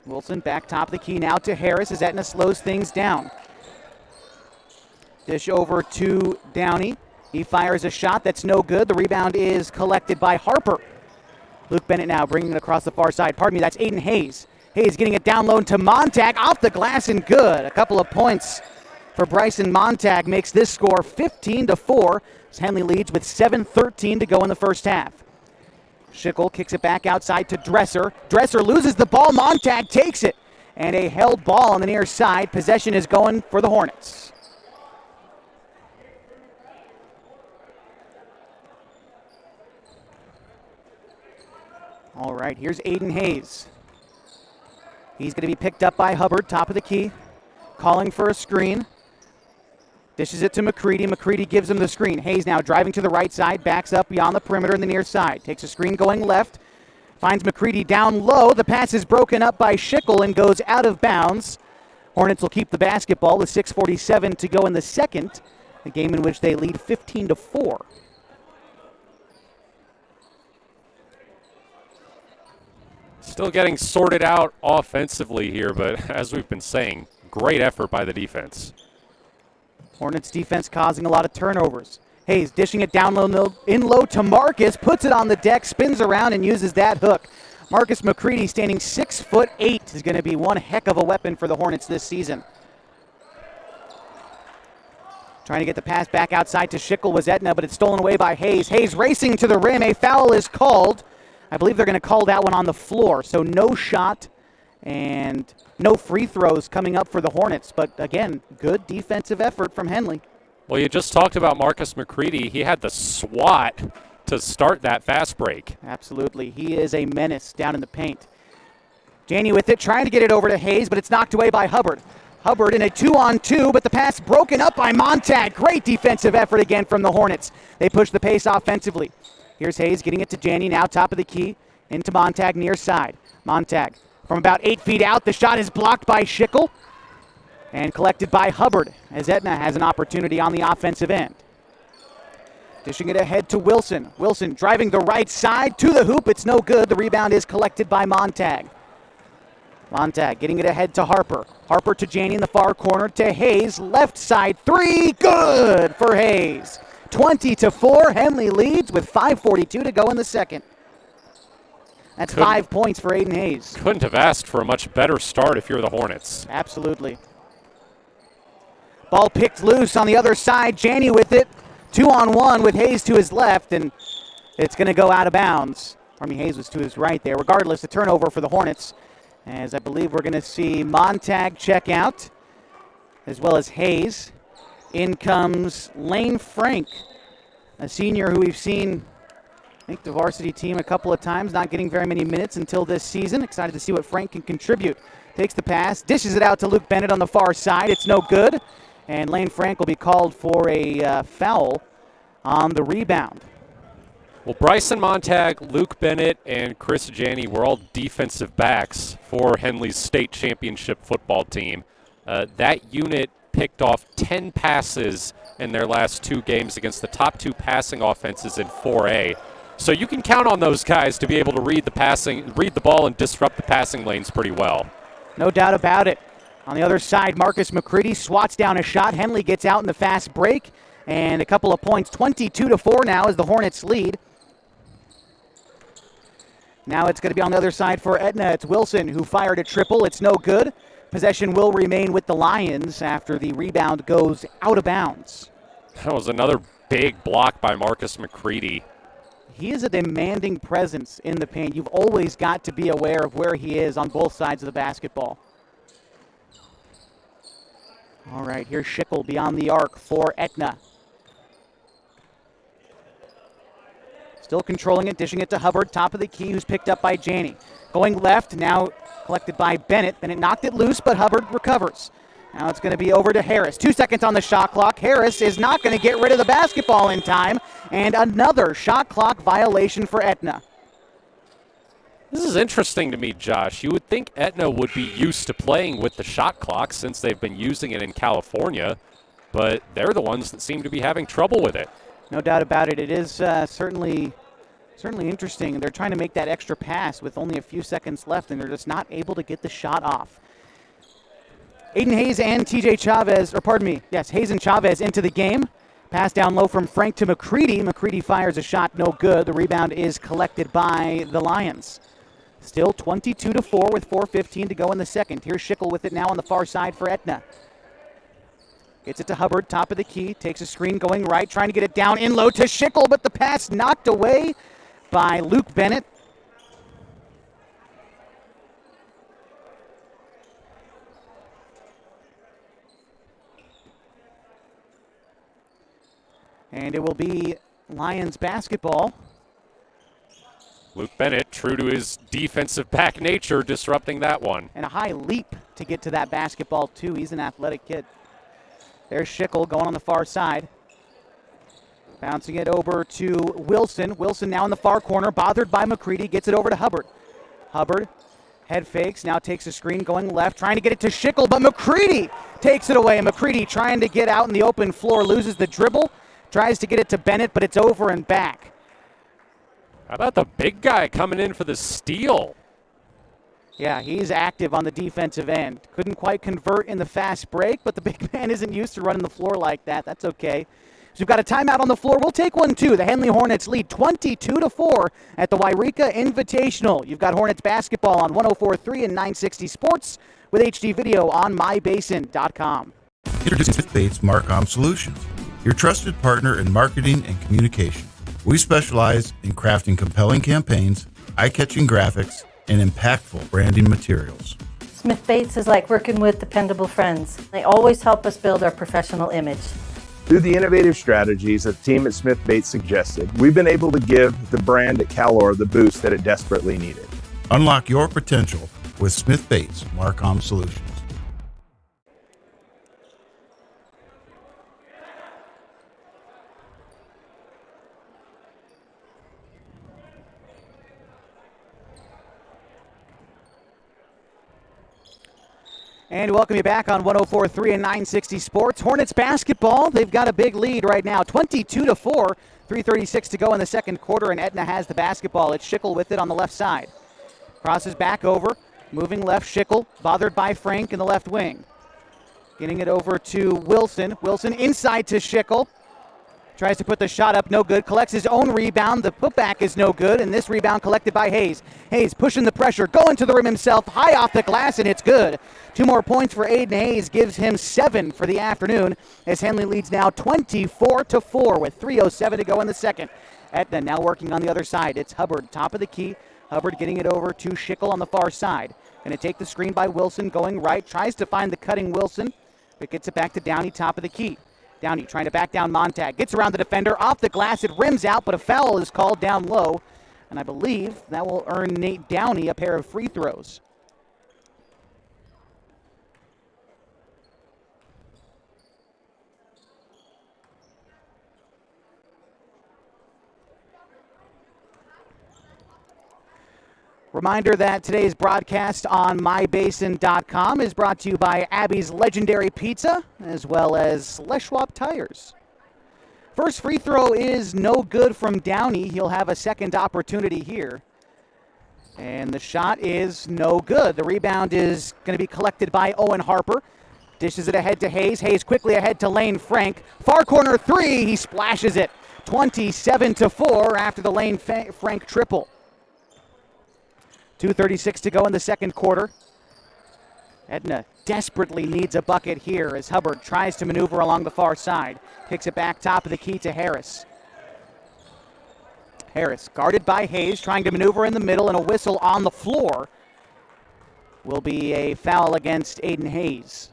Wilson back top of the key now to Harris as Etna slows things down. Dish over to Downey. He fires a shot that's no good. The rebound is collected by Harper. Luke Bennett now bringing it across the far side. Pardon me, that's Aiden Hayes. Hayes getting it down low to Montag, off the glass and good. A couple of points for Bryson Montag makes this score 15-4 as Henley leads with 7:13 to go in the first half. Schickel kicks it back outside to Dresser. Dresser loses the ball. Montag takes it. And a held ball on the near side. Possession is going for the Hornets. All right, here's Aiden Hayes. He's going to be picked up by Hubbard, top of the key. Calling for a screen. Dishes it to McCready. McCready gives him the screen. Hayes now driving to the right side, backs up beyond the perimeter in the near side. Takes a screen going left. Finds McCready down low. The pass is broken up by Schickel and goes out of bounds. Hornets will keep the basketball with 6:47 to go in the second. A game in which they lead 15-4. Still getting sorted out offensively here, but as we've been saying, great effort by the defense. Hornets defense causing a lot of turnovers. Hayes dishing it down low, in low to Marcus, puts it on the deck, spins around and uses that hook. Marcus McCready, standing 6'8", is going to be one heck of a weapon for the Hornets this season. Trying to get the pass back outside to Schickel was Etna, but it's stolen away by Hayes. Hayes racing to the rim. A foul is called. I believe they're going to call that one on the floor. So no shot and no free throws coming up for the Hornets. But again, good defensive effort from Henley. Well, you just talked about Marcus McCready. He had the swat to start that fast break. Absolutely. He is a menace down in the paint. Janney with it, trying to get it over to Hayes, but it's knocked away by Hubbard. Hubbard in a 2-on-2, but the pass broken up by Montag. Great defensive effort again from the Hornets. They push the pace offensively. Here's Hayes getting it to Janney, now top of the key, into Montag near side. Montag from about 8 feet out. The shot is blocked by Schickel and collected by Hubbard as Etna has an opportunity on the offensive end. Dishing it ahead to Wilson. Wilson driving the right side to the hoop. It's no good. The rebound is collected by Montag. Montag getting it ahead to Harper. Harper to Janney in the far corner to Hayes. Left side three. Good for Hayes. 20-4. Henley leads with 5:42 to go in the second. That's 5 points for Aiden Hayes. Couldn't have asked for a much better start if you're the Hornets. Absolutely. Ball picked loose on the other side. Janney with it. 2-on-1 with Hayes to his left, and it's going to go out of bounds. Hayes was to his right there. Regardless, a turnover for the Hornets, as I believe we're going to see Montag check out, as well as Hayes. In comes Lane Frank, a senior who we've seen, make the varsity team a couple of times, not getting very many minutes until this season. Excited to see what Frank can contribute. Takes the pass, dishes it out to Luke Bennett on the far side. It's no good, and Lane Frank will be called for a foul on the rebound. Well, Bryson Montag, Luke Bennett, and Chris Janney were all defensive backs for Henley's state championship football team. That unit picked off 10 passes in their last 2 games against the top 2 passing offenses in 4A. So you can count on those guys to be able to read the ball and disrupt the passing lanes pretty well. No doubt about it. On the other side, Marcus McCready swats down a shot. Henley gets out in the fast break, and a couple of points. 22-4 now is the Hornets lead. Now it's going to be on the other side for Etna. It's Wilson who fired a triple. It's no good. Possession will remain with the Lions after the rebound goes out of bounds. That was another big block by Marcus McCready. He is a demanding presence in the paint. You've always got to be aware of where he is on both sides of the basketball. All right, here's Schickel beyond the arc for Etna. Still controlling it, dishing it to Hubbard, top of the key, who's picked up by Janney. Going left, now collected by Bennett. Bennett knocked it loose, but Hubbard recovers. Now it's going to be over to Harris. 2 seconds on the shot clock. Harris is not going to get rid of the basketball in time, and another shot clock violation for Etna. This is interesting to me, Josh. You would think Etna would be used to playing with the shot clock since they've been using it in California, but they're the ones that seem to be having trouble with it. No doubt about it. It is certainly interesting. They're trying to make that extra pass with only a few seconds left, and they're just not able to get the shot off. Aiden Hayes and TJ Chavez, Hayes and Chavez into the game. Pass down low from Frank to McCready. McCready fires a shot, no good. The rebound is collected by the Lions. Still 22-4 with 4:15 to go in the second. Here's Schickel with it now on the far side for Etna. Gets it to Hubbard, top of the key. Takes a screen going right, trying to get it down in low to Schickel, but the pass knocked away by Luke Bennett. And it will be Lions basketball. Luke Bennett, true to his defensive back nature, disrupting that one. And a high leap to get to that basketball, too. He's an athletic kid. There's Schickel going on the far side. Bouncing it over to Wilson. Wilson now in the far corner, bothered by McCready. Gets it over to Hubbard. Hubbard, head fakes, now takes a screen going left, trying to get it to Schickel, but McCready takes it away. McCready trying to get out in the open floor, loses the dribble. Tries to get it to Bennett, but it's over and back. How about the big guy coming in for the steal? Yeah, he's active on the defensive end. Couldn't quite convert in the fast break, but the big man isn't used to running the floor like that. That's okay. So we've got a timeout on the floor. We'll take one, too. The Henley Hornets lead 22-4 at the Yreka Invitational. You've got Hornets basketball on 104.3 and 960 Sports with HD video on mybasin.com. Introducing Smith Bates Marcom Solutions, your trusted partner in marketing and communication. We specialize in crafting compelling campaigns, eye-catching graphics, and impactful branding materials. Smith Bates is like working with dependable friends. They always help us build our professional image. Through the innovative strategies that the team at Smith Bates suggested, we've been able to give the brand at Calor the boost that it desperately needed. Unlock your potential with Smith Bates Marcom Solutions. And welcome you back on 104.3 and 960 Sports. Hornets basketball, they've got a big lead right now, 22-4, 3:36 to go in the second quarter, and Etna has the basketball. It's Schickel with it on the left side. Crosses back over, moving left, Schickel, bothered by Frank in the left wing. Getting it over to Wilson. Wilson inside to Schickel. Tries to put the shot up, no good. Collects his own rebound. The putback is no good, and this rebound collected by Hayes. Hayes pushing the pressure, going to the rim himself, high off the glass, and it's good. 2 more points for Aiden Hayes, gives him 7 for the afternoon, as Henley leads now 24-4 with 3:07 to go in the second. Etna now working on the other side. It's Hubbard, top of the key. Hubbard getting it over to Schickel on the far side. Going to take the screen by Wilson, going right. Tries to find the cutting Wilson, but gets it back to Downey, top of the key. Downey trying to back down Montag. Gets around the defender, off the glass. It rims out, but a foul is called down low. And I believe that will earn Nate Downey a pair of free throws. Reminder that today's broadcast on mybasin.com is brought to you by Abby's Legendary Pizza, as well as Les Schwab Tires. First free throw is no good from Downey. He'll have a second opportunity here. And the shot is no good. The rebound is going to be collected by Owen Harper. Dishes it ahead to Hayes. Hayes quickly ahead to Lane Frank. Far corner 3. He splashes it. 27-4 after the Lane Frank triple. 2:36 to go in the second quarter. Edna desperately needs a bucket here as Hubbard tries to maneuver along the far side. Kicks it back top of the key to Harris. Harris guarded by Hayes, trying to maneuver in the middle, and a whistle on the floor will be a foul against Aiden Hayes.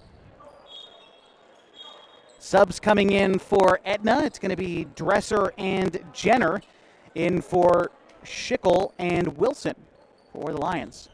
Subs coming in for Etna. It's going to be Dresser and Jenner in for Schickel and Wilson for the Lions.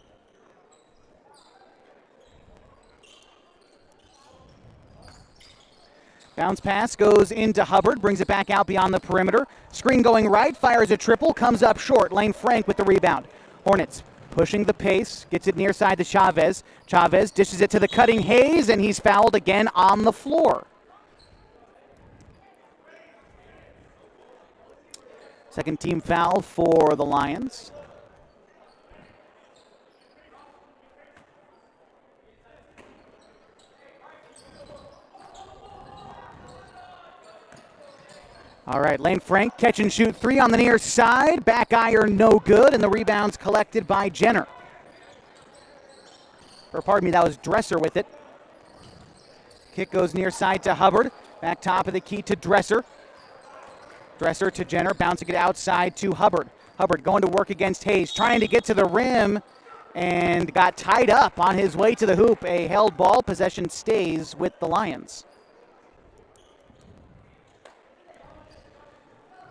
Bounce pass goes into Hubbard, brings it back out beyond the perimeter. Screen going right, fires a triple, comes up short. Lane Frank with the rebound. Hornets pushing the pace, gets it near side to Chavez. Chavez dishes it to the cutting Hayes, and he's fouled again on the floor. Second team foul for the Lions. All right, Lane Frank, catch and shoot 3 on the near side. Back iron, no good, and the rebound's collected by Jenner. Or pardon me, that was Dresser with it. Kick goes near side to Hubbard. Back top of the key to Dresser. Dresser to Jenner, bouncing it outside to Hubbard. Hubbard going to work against Hayes, trying to get to the rim, and got tied up on his way to the hoop. A held ball, possession stays with the Lions.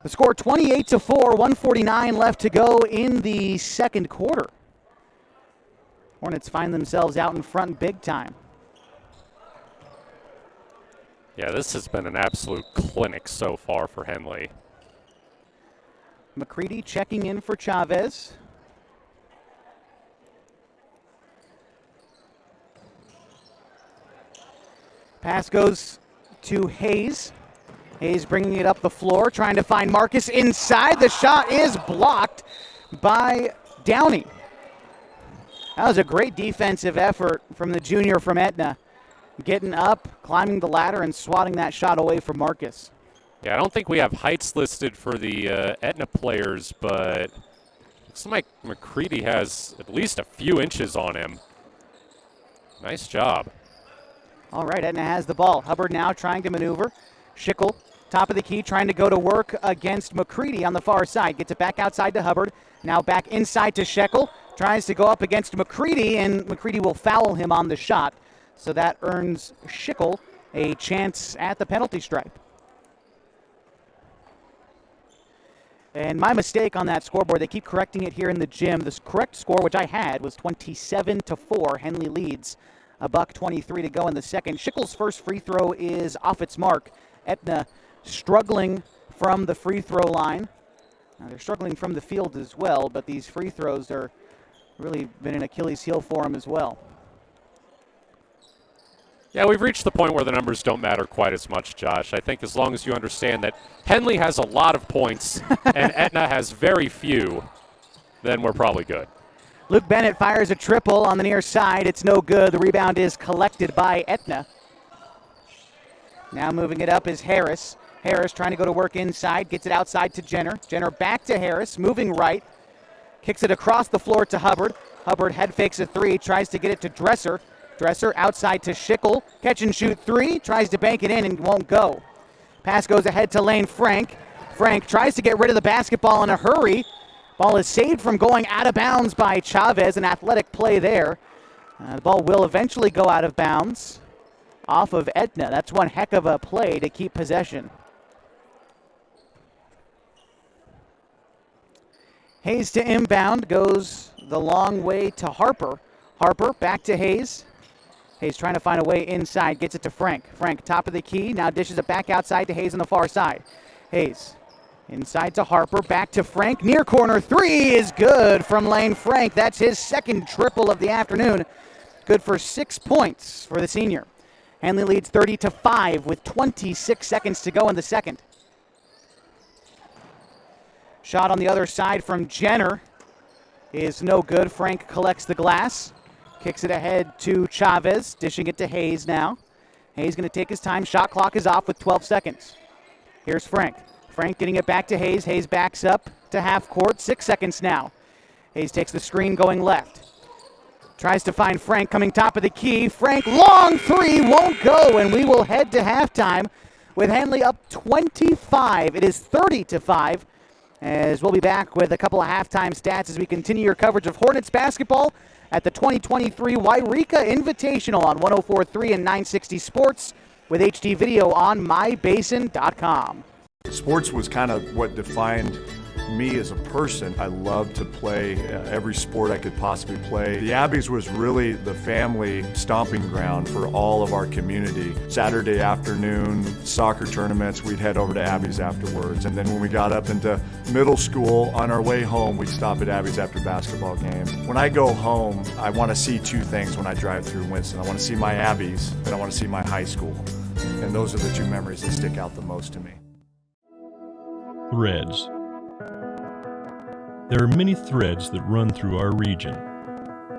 The score 28-4, 1:49 left to go in the second quarter. Hornets find themselves out in front big time. Yeah, this has been an absolute clinic so far for Henley. McCready checking in for Chavez. Pass goes to Hayes. Hayes bringing it up the floor, trying to find Marcus inside. The shot is blocked by Downey. That was a great defensive effort from the junior from Etna. Getting up, climbing the ladder, and swatting that shot away from Marcus. Yeah, I don't think we have heights listed for the Etna players, but looks like McCready has at least a few inches on him. Nice job. All right, Etna has the ball. Hubbard now trying to maneuver. Schickel, top of the key, trying to go to work against McCready on the far side. Gets it back outside to Hubbard. Now back inside to Schickel. Tries to go up against McCready, and McCready will foul him on the shot. So that earns Schickel a chance at the penalty stripe. And my mistake on that scoreboard, they keep correcting it here in the gym. The correct score, which I had, was 27-4. Henley leads. $1:23 to go in the second. Schickel's first free throw is off its mark. Etna struggling from the free throw line. Now they're struggling from the field as well, but these free throws are really been an Achilles heel for them as well. Yeah, we've reached the point where the numbers don't matter quite as much, Josh. I think as long as you understand that Henley has a lot of points and Etna has very few, then we're probably good. Luke Bennett fires a triple on the near side. It's no good. The rebound is collected by Etna. Now moving it up is Harris. Harris trying to go to work inside, gets it outside to Jenner. Jenner back to Harris, moving right. Kicks it across the floor to Hubbard. Hubbard head fakes a three, tries to get it to Dresser. Dresser outside to Schickel. Catch and shoot three, tries to bank it in and won't go. Pass goes ahead to Lane Frank. Frank tries to get rid of the basketball in a hurry. Ball is saved from going out of bounds by Chavez, an athletic play there. The ball will eventually go out of bounds off of Edna. That's one heck of a play to keep possession. Hayes to inbound, goes the long way to Harper. Harper back to Hayes. Hayes trying to find a way inside, gets it to Frank. Frank, top of the key, now dishes it back outside to Hayes on the far side. Hayes inside to Harper, back to Frank. Near corner three is good from Lane Frank. That's his second triple of the afternoon. Good for 6 points for the senior. Henley leads 30-5 with 26 seconds to go in the second. Shot on the other side from Jenner is no good. Frank collects the glass. Kicks it ahead to Chavez, dishing it to Hayes now. Hayes going to take his time. Shot clock is off with 12 seconds. Here's Frank. Frank getting it back to Hayes. Hayes backs up to half court. 6 seconds now. Hayes takes the screen going left. Tries to find Frank coming top of the key. Frank, long three, won't go, and we will head to halftime with Henley up 25. It is 30-5. As we'll be back with a couple of halftime stats as we continue your coverage of Hornets basketball at the 2023 Yreka Invitational on 104.3 and 960 Sports with HD video on mybasin.com. Sports was kind of what defined me as a person. I loved to play every sport I could possibly play. The Abbeys was really the family stomping ground for all of our community. Saturday afternoon soccer tournaments, we'd head over to Abbeys afterwards. And then when we got up into middle school, on our way home, we'd stop at Abbeys after basketball games. When I go home, I want to see two things when I drive through Winston. I want to see my Abbeys and I want to see my high school. And those are the two memories that stick out the most to me. Threads. There are many threads that run through our region.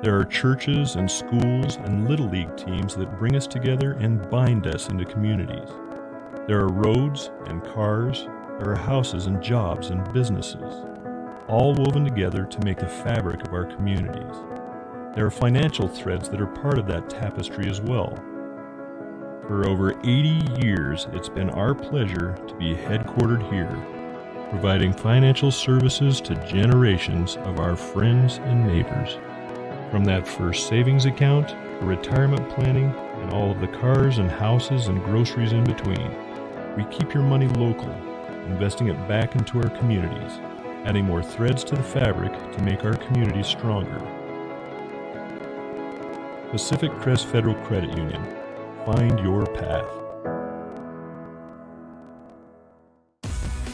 There are churches and schools and Little League teams that bring us together and bind us into communities. There are roads and cars, there are houses and jobs and businesses, all woven together to make the fabric of our communities. There are financial threads that are part of that tapestry as well. For over 80 years, it's been our pleasure to be headquartered here, providing financial services to generations of our friends and neighbors. From that first savings account to retirement planning and all of the cars and houses and groceries in between, we keep your money local, investing it back into our communities, adding more threads to the fabric to make our communities stronger. Pacific Crest Federal Credit Union. Find your path.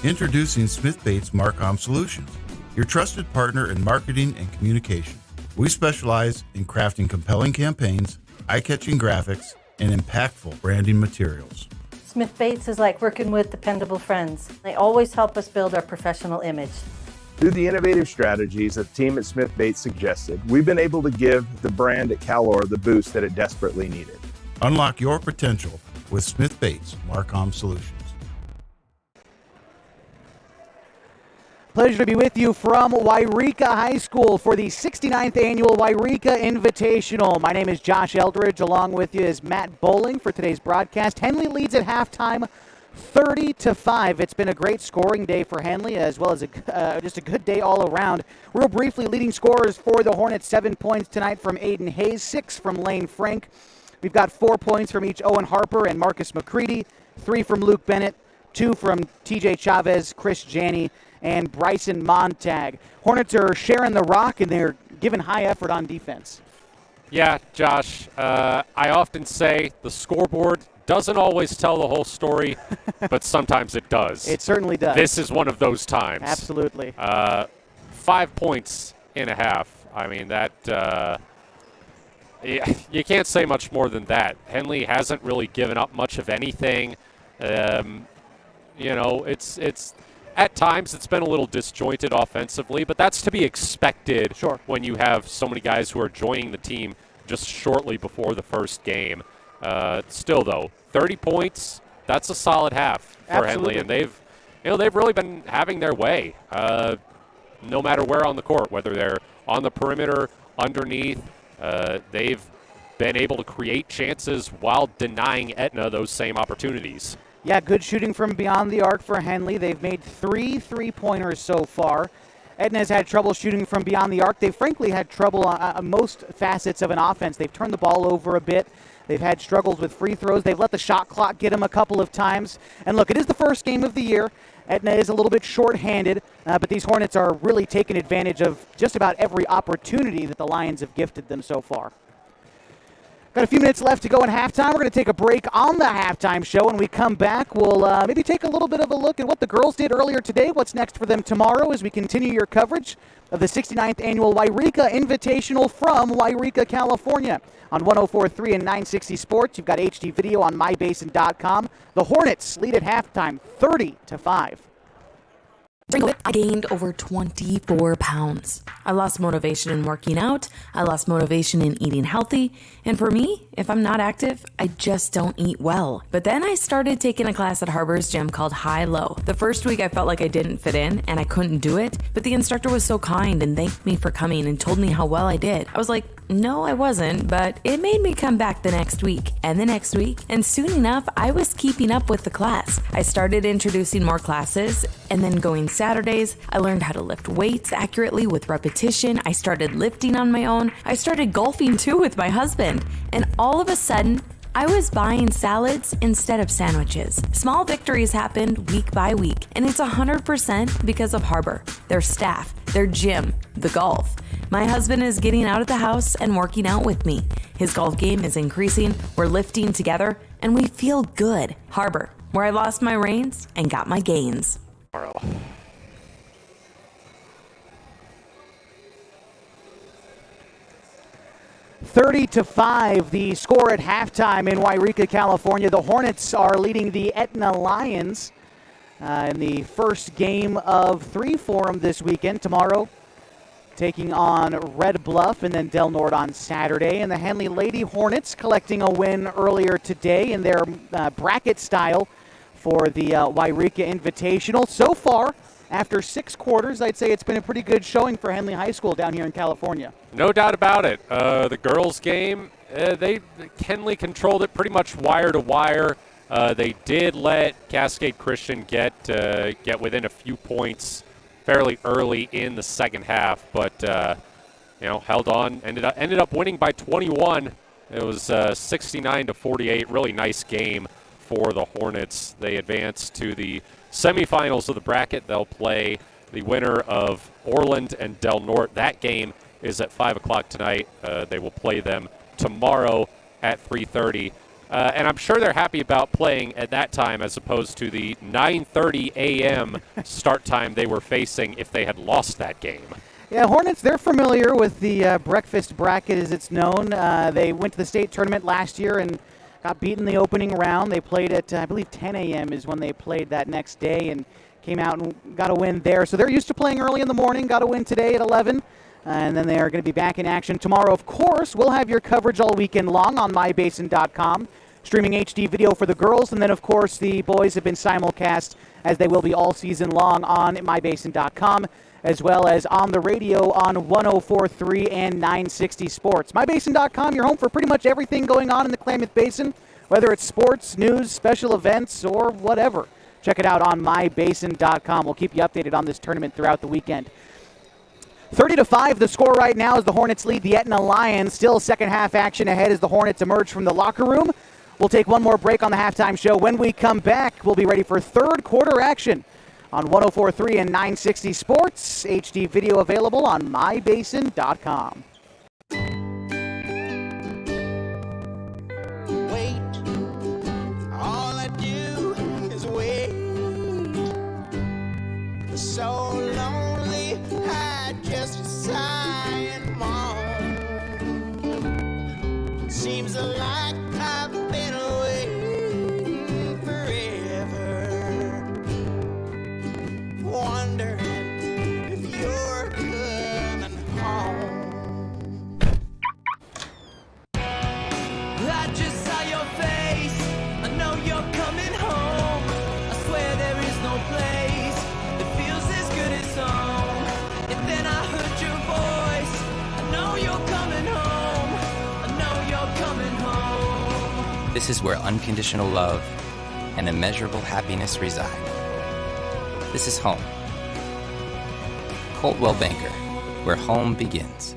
Introducing Smith Bates Marcom Solutions, your trusted partner in marketing and communication. We specialize in crafting compelling campaigns, eye-catching graphics, and impactful branding materials. Smith Bates is like working with dependable friends. They always help us build our professional image. Through the innovative strategies that the team at Smith Bates suggested, we've been able to give the brand at Calor the boost that it desperately needed. Unlock your potential with Smith Bates Marcom Solutions. Pleasure to be with you from Yreka High School for the 69th annual Yreka Invitational. My name is Josh Eldredge. Along with you is Matt Bowling for today's broadcast. Henley leads at halftime 30-5. It's been a great scoring day for Henley, as well as just a good day all around. Real briefly, leading scorers for the Hornets, 7 points tonight from Aiden Hayes, 6 from Lane Frank. We've got 4 points from each Owen Harper and Marcus McCready, 3 from Luke Bennett, 2 from TJ Chavez, Chris Janney, and Bryson Montag. Hornets are sharing the rock, and they're giving high effort on defense. Yeah, Josh, I often say the scoreboard doesn't always tell the whole story, but sometimes it does. It certainly does. This is one of those times. Absolutely. 5 points in a half. I mean, that you can't say much more than that. Henley hasn't really given up much of anything. It's at times it's been a little disjointed offensively, but that's to be expected when you have so many guys who are joining the team just shortly before the first game. Still, though, 30 points that's a solid half for Absolutely. Henley, and they've really been having their way, no matter where on the court, whether they're on the perimeter, underneath. They've been able to create chances while denying Etna those same opportunities. Yeah, good shooting from beyond the arc for Henley. They've made 3 3-pointers so far. Etna has had trouble shooting from beyond the arc. They've frankly had trouble on most facets of an offense. They've turned the ball over a bit. They've had struggles with free throws. They've let the shot clock get them a couple of times. And look, it is the first game of the year. Etna is a little bit shorthanded, but these Hornets are really taking advantage of just about every opportunity that the Lions have gifted them so far. Got a few minutes left to go in halftime. We're going to take a break on the halftime show. When we come back, we'll maybe take a little bit of a look at what the girls did earlier today, what's next for them tomorrow as we continue your coverage of the 69th Annual Yreka Invitational from Yreka, California. On 104.3 and 960 Sports, you've got HD video on mybasin.com. The Hornets lead at halftime 30-5. During COVID, I gained over 24 pounds. I lost motivation in working out. I lost motivation in eating healthy. And for me, if I'm not active, I just don't eat well. But then I started taking a class at Harbor's gym called High Low. The first week I felt like I didn't fit in and I couldn't do it. But the instructor was so kind and thanked me for coming and told me how well I did. I was like, no, I wasn't, but it made me come back the next week and the next week. And soon enough, I was keeping up with the class. I started introducing more classes and then going Saturdays. I learned how to lift weights accurately with repetition. I started lifting on my own. I started golfing too with my husband. And all of a sudden, I was buying salads instead of sandwiches. Small victories happened week by week, and it's 100% because of Harbor, their staff, their gym, the golf. My husband is getting out of the house and working out with me. His golf game is increasing, we're lifting together, and we feel good. Harbor, where I lost my reins and got my gains. 30-5, the score at halftime in Yreka, California. The Hornets are leading the Etna Lions in the first game of 3 for them this weekend. Tomorrow, taking on Red Bluff and then Del Norte on Saturday. And the Henley Lady Hornets collecting a win earlier today in their bracket style for the Yreka Invitational. So far, after 6 quarters, I'd say it's been a pretty good showing for Henley High School down here in California. No doubt about it. The girls' game, Henley controlled it pretty much wire to wire. They did let Cascade Christian get within a few points fairly early in the second half, but held on. Ended up winning by 21. It was 69-48. Really nice game for the Hornets. They advanced to the semifinals of the bracket. They'll play the winner of Orland and Del Norte. That game is at 5 o'clock tonight. They will play them tomorrow at 3:30. And I'm sure they're happy about playing at that time as opposed to the 9:30 a.m. start time they were facing if they had lost that game. Yeah, Hornets, they're familiar with the breakfast bracket as it's known. They went to the state tournament last year and got beaten the opening round. They played at, I believe, 10 a.m. is when they played that next day and came out and got a win there. So they're used to playing early in the morning, got a win today at 11. And then they are going to be back in action tomorrow. Of course, we'll have your coverage all weekend long on mybasin.com, streaming HD video for the girls. And then, of course, the boys have been simulcast, as they will be all season long, on mybasin.com, as well as on the radio on 104.3 and 960 Sports. MyBasin.com, your home for pretty much everything going on in the Klamath Basin, whether it's sports, news, special events, or whatever. Check it out on MyBasin.com. We'll keep you updated on this tournament throughout the weekend. 30-5, the score right now as the Hornets lead the Etna Lions. Still second half action ahead as the Hornets emerge from the locker room. We'll take one more break on the halftime show. When we come back, we'll be ready for third quarter action on 104.3 and 960 Sports. HD video available on mybasin.com. Wait, all I do is wait. So lonely, I just sigh and moan. Seems like I've been away forever, wondering if you're coming home. This is where unconditional love and immeasurable happiness reside. This is home. Coldwell Banker, where home begins.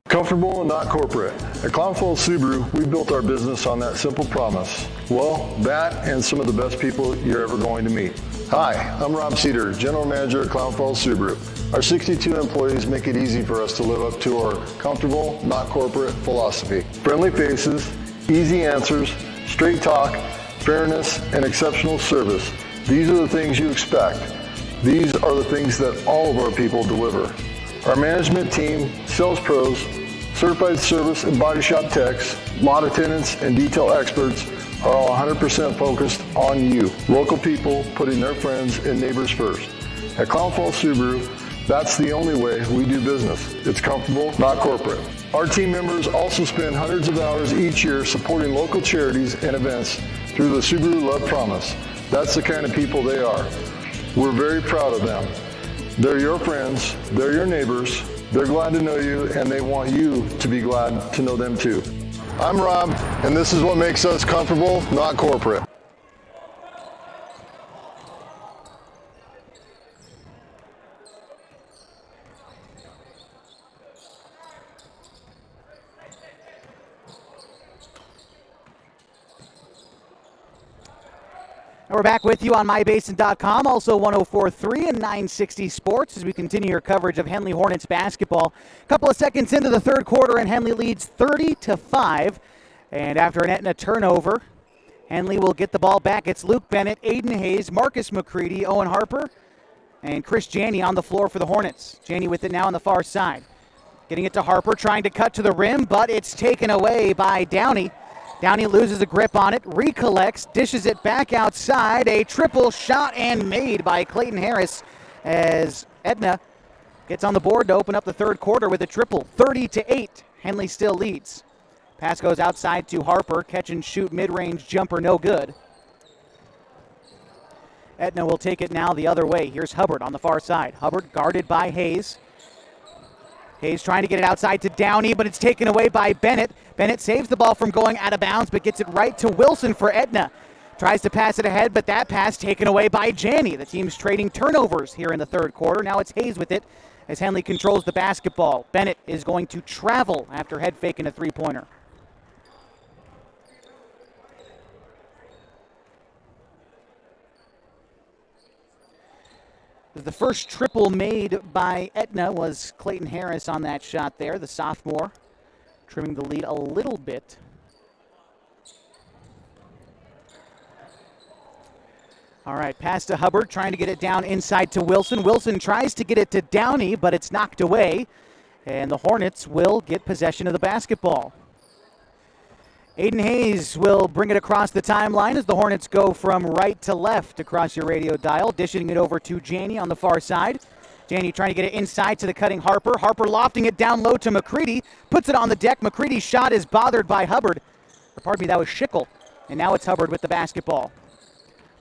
Comfortable and not corporate. At Clown Falls Subaru, we built our business on that simple promise. Well, that and some of the best people you're ever going to meet. Hi, I'm Rob Cedar, General Manager at Clown Falls Subaru. Our 62 employees make it easy for us to live up to our comfortable, not corporate philosophy. Friendly faces, easy answers, straight talk, fairness, and exceptional service. These are the things you expect. These are the things that all of our people deliver. Our management team, sales pros, certified service and body shop techs, lot attendants, and detail experts are all 100% focused on you. Local people putting their friends and neighbors first. At Clown Falls Subaru, that's the only way we do business. It's comfortable, not corporate. Our team members also spend hundreds of hours each year supporting local charities and events through the Subaru Love Promise. That's the kind of people they are. We're very proud of them. They're your friends, they're your neighbors, they're glad to know you, and they want you to be glad to know them too. I'm Rob, and this is what makes us comfortable, not corporate. We're back with you on mybasin.com, also 104.3 and 960 Sports as we continue your coverage of Henley Hornets basketball. A couple of seconds into the third quarter, and Henley leads 30-5. And after an Etna turnover, Henley will get the ball back. It's Luke Bennett, Aiden Hayes, Marcus McCready, Owen Harper, and Chris Janney on the floor for the Hornets. Janney with it now on the far side. Getting it to Harper, trying to cut to the rim, but it's taken away by Downey. Downey loses a grip on it, recollects, dishes it back outside. A triple shot and made by Clayton Harris as Etna gets on the board to open up the third quarter with a triple. 30-8. Henley still leads. Pass goes outside to Harper. Catch and shoot mid-range jumper, no good. Etna will take it now the other way. Here's Hubbard on the far side. Hubbard guarded by Hayes. Hayes trying to get it outside to Downey, but it's taken away by Bennett. Bennett saves the ball from going out of bounds, but gets it right to Wilson for Etna. Tries to pass it ahead, but that pass taken away by Janney. The team's trading turnovers here in the third quarter. Now it's Hayes with it as Henley controls the basketball. Bennett is going to travel after head faking a three-pointer. The first triple made by Etna was Clayton Harris on that shot there, the sophomore, trimming the lead a little bit. All right, pass to Hubbard, trying to get it down inside to Wilson. Wilson tries to get it to Downey, but it's knocked away, and the Hornets will get possession of the basketball. Aiden Hayes will bring it across the timeline as the Hornets go from right to left across your radio dial, dishing it over to Janney on the far side. Janney trying to get it inside to the cutting Harper. Harper lofting it down low to McCready, puts it on the deck. McCready's shot is bothered by Hubbard. Or pardon me, that was Schickel. And now it's Hubbard with the basketball.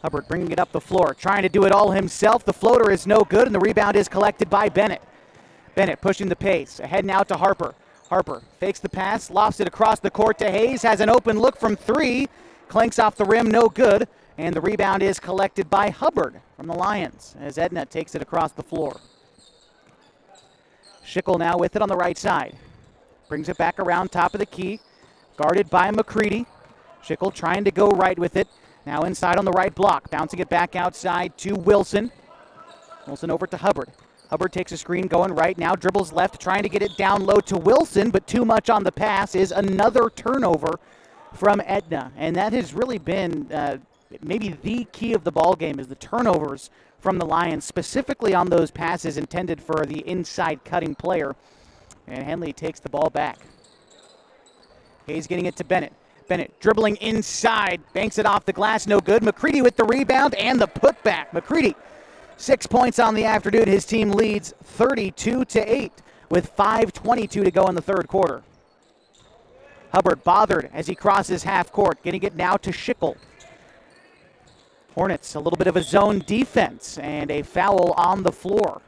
Hubbard bringing it up the floor, trying to do it all himself. The floater is no good, and the rebound is collected by Bennett. Bennett pushing the pace, ahead now to Harper. Harper fakes the pass, lofts it across the court to Hayes, has an open look from three, clanks off the rim, no good, and the rebound is collected by Hubbard from the Lions as Etna takes it across the floor. Schickel now with it on the right side. Brings it back around top of the key, guarded by McCready. Schickel trying to go right with it, now inside on the right block, bouncing it back outside to Wilson. Wilson over to Hubbard. Hubbard takes a screen going right now, dribbles left, trying to get it down low to Wilson, but too much on the pass is another turnover from Etna. And that has really been maybe the key of the ball game is the turnovers from the Lions, specifically on those passes intended for the inside cutting player. And Henley takes the ball back. Hayes getting it to Bennett. Bennett dribbling inside, banks it off the glass, no good. McCready with the rebound and the putback. McCready, 6 points on the afternoon. His team leads 32-8 with 5:22 to go in the third quarter. Hubbard bothered as he crosses half court, getting it now to Schickel. Hornets, a little bit of a zone defense and a foul on the floor.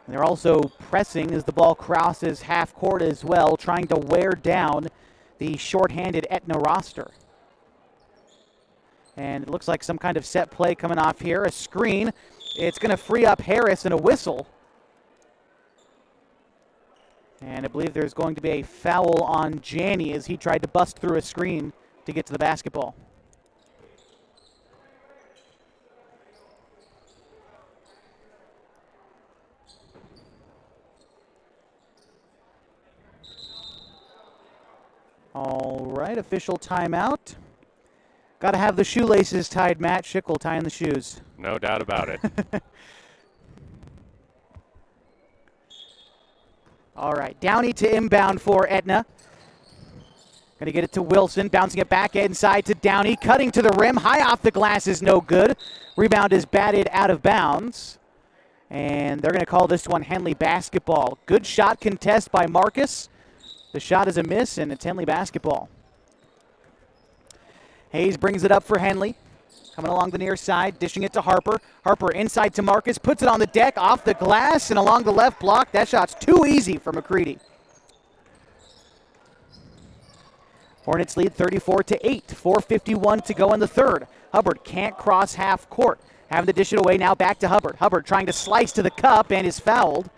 They're also pressing as the ball crosses half court as well, trying to wear down the shorthanded Etna roster. And it looks like some kind of set play coming off here. A screen. It's going to free up Harris and a whistle. And I believe there's going to be a foul on Janney as he tried to bust through a screen to get to the basketball. All right, official timeout. Got to have the shoelaces tied, Matt. Schickel tying the shoes. No doubt about it. All right, Downey to inbound for Etna. Going to get it to Wilson, bouncing it back inside to Downey, cutting to the rim, high off the glass is no good. Rebound is batted out of bounds. And they're going to call this one Henley basketball. Good shot contest by Marcus. The shot is a miss, and it's Henley basketball. Hayes brings it up for Henley. Coming along the near side, dishing it to Harper. Harper inside to Marcus, puts it on the deck, off the glass, and along the left block. That shot's too easy for McCready. Hornets lead 34-8, 4:51 to go in the third. Hubbard can't cross half court. Having to dish it away now back to Hubbard. Hubbard trying to slice to the cup and is fouled.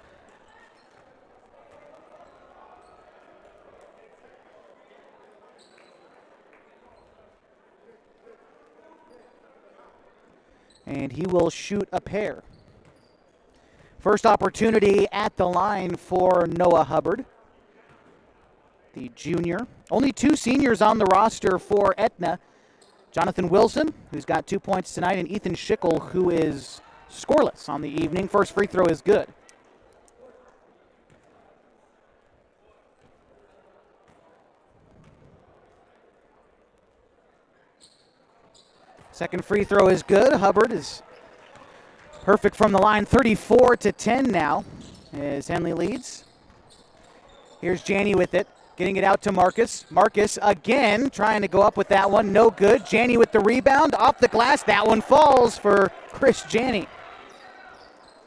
And he will shoot a pair. First opportunity at the line for Noah Hubbard, the junior. Only 2 seniors on the roster for Etna. Jonathan Wilson, who's got 2 points tonight, and Ethan Schickel, who is scoreless on the evening. First free throw is good. Second free throw is good. Hubbard is perfect from the line. 34-10 now as Henley leads. Here's Janney with it, getting it out to Marcus. Marcus again trying to go up with that one. No good. Janney with the rebound. Off the glass. That one falls for Chris Janney.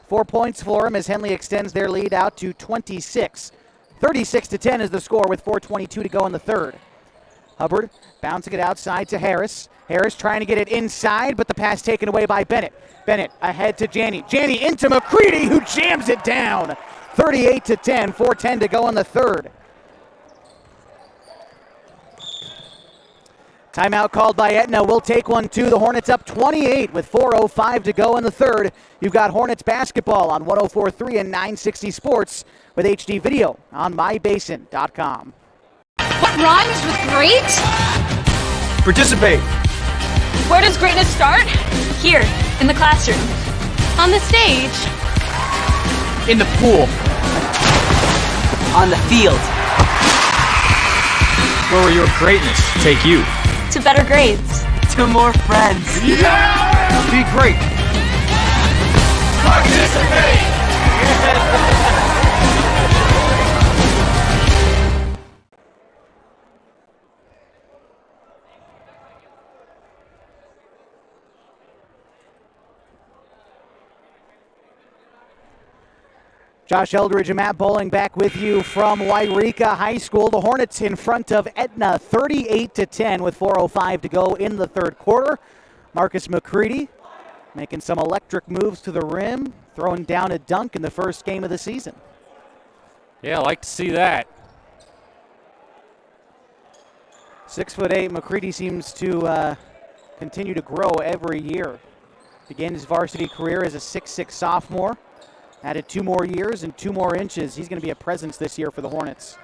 4 points for him as Henley extends their lead out to 26. 36-10 is the score with 4:22 to go in the third. Hubbard bouncing it outside to Harris. Harris trying to get it inside, but the pass taken away by Bennett. Bennett ahead to Janney. Janney into McCready, who jams it down. 38-10, 4:10 to go in the third. Timeout called by Etna. We'll take one too. The Hornets up 28 with 4:05 to go in the third. You've got Hornets basketball on 104.3 and 960 Sports with HD video on mybasin.com. What rhymes with great? Participate. Where does greatness start? Here, in the classroom. On the stage. In the pool. On the field. Where will your greatness take you? To better grades. To more friends. Yeah! Be great. Participate! Josh Eldredge and Matt Bowling back with you from Yreka High School. The Hornets in front of Etna 38-10 with 4:05 to go in the third quarter. Marcus McCready making some electric moves to the rim, throwing down a dunk in the first game of the season. Yeah, I like to see that. 6'8", McCready seems to continue to grow every year. Began his varsity career as a 6'6" sophomore. Added 2 more years and 2 more inches. He's going to be a presence this year for the Hornets.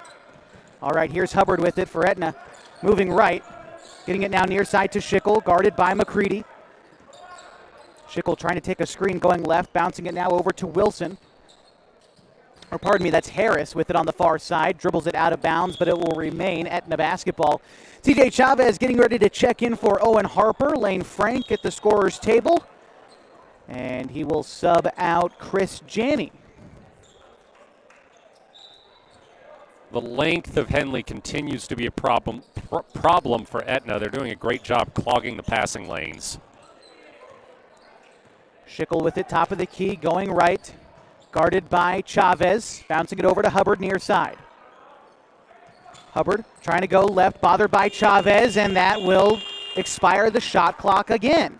All right, here's Hubbard with it for Etna. Moving right. Getting it now near side to Schickel, guarded by McCready. Schickel trying to take a screen going left, bouncing it now over to Wilson. Or pardon me, that's Harris with it on the far side. Dribbles it out of bounds, but it will remain Etna basketball. TJ Chavez getting ready to check in for Owen Harper. Lane Frank at the scorer's table. And he will sub out Chris Janney. The length of Henley continues to be a problem for Etna. They're doing a great job clogging the passing lanes. Schickel with it, top of the key, going right. Guarded by Chavez. Bouncing it over to Hubbard near side. Hubbard trying to go left, bothered by Chavez, and that will expire the shot clock again.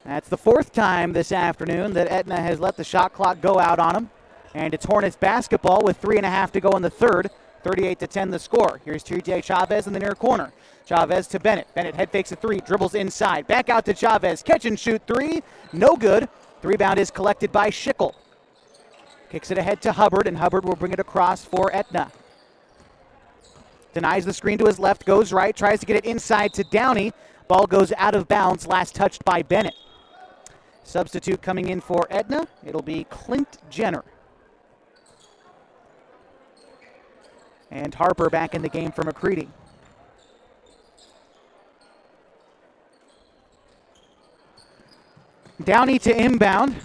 That's the fourth time this afternoon that Etna has let the shot clock go out on them. And it's Hornets basketball with 3.5 to go in the third. 38-10 the score. Here's TJ Chavez in the near corner. Chavez to Bennett. Bennett head fakes a three, dribbles inside. Back out to Chavez. Catch and shoot three. No good. The rebound is collected by Schickel. Kicks it ahead to Hubbard, and Hubbard will bring it across for Etna. Denies the screen to his left, goes right, tries to get it inside to Downey. Ball goes out of bounds, last touched by Bennett. Substitute coming in for Etna, it'll be Clint Jenner. And Harper back in the game for McCready. Downey to inbound.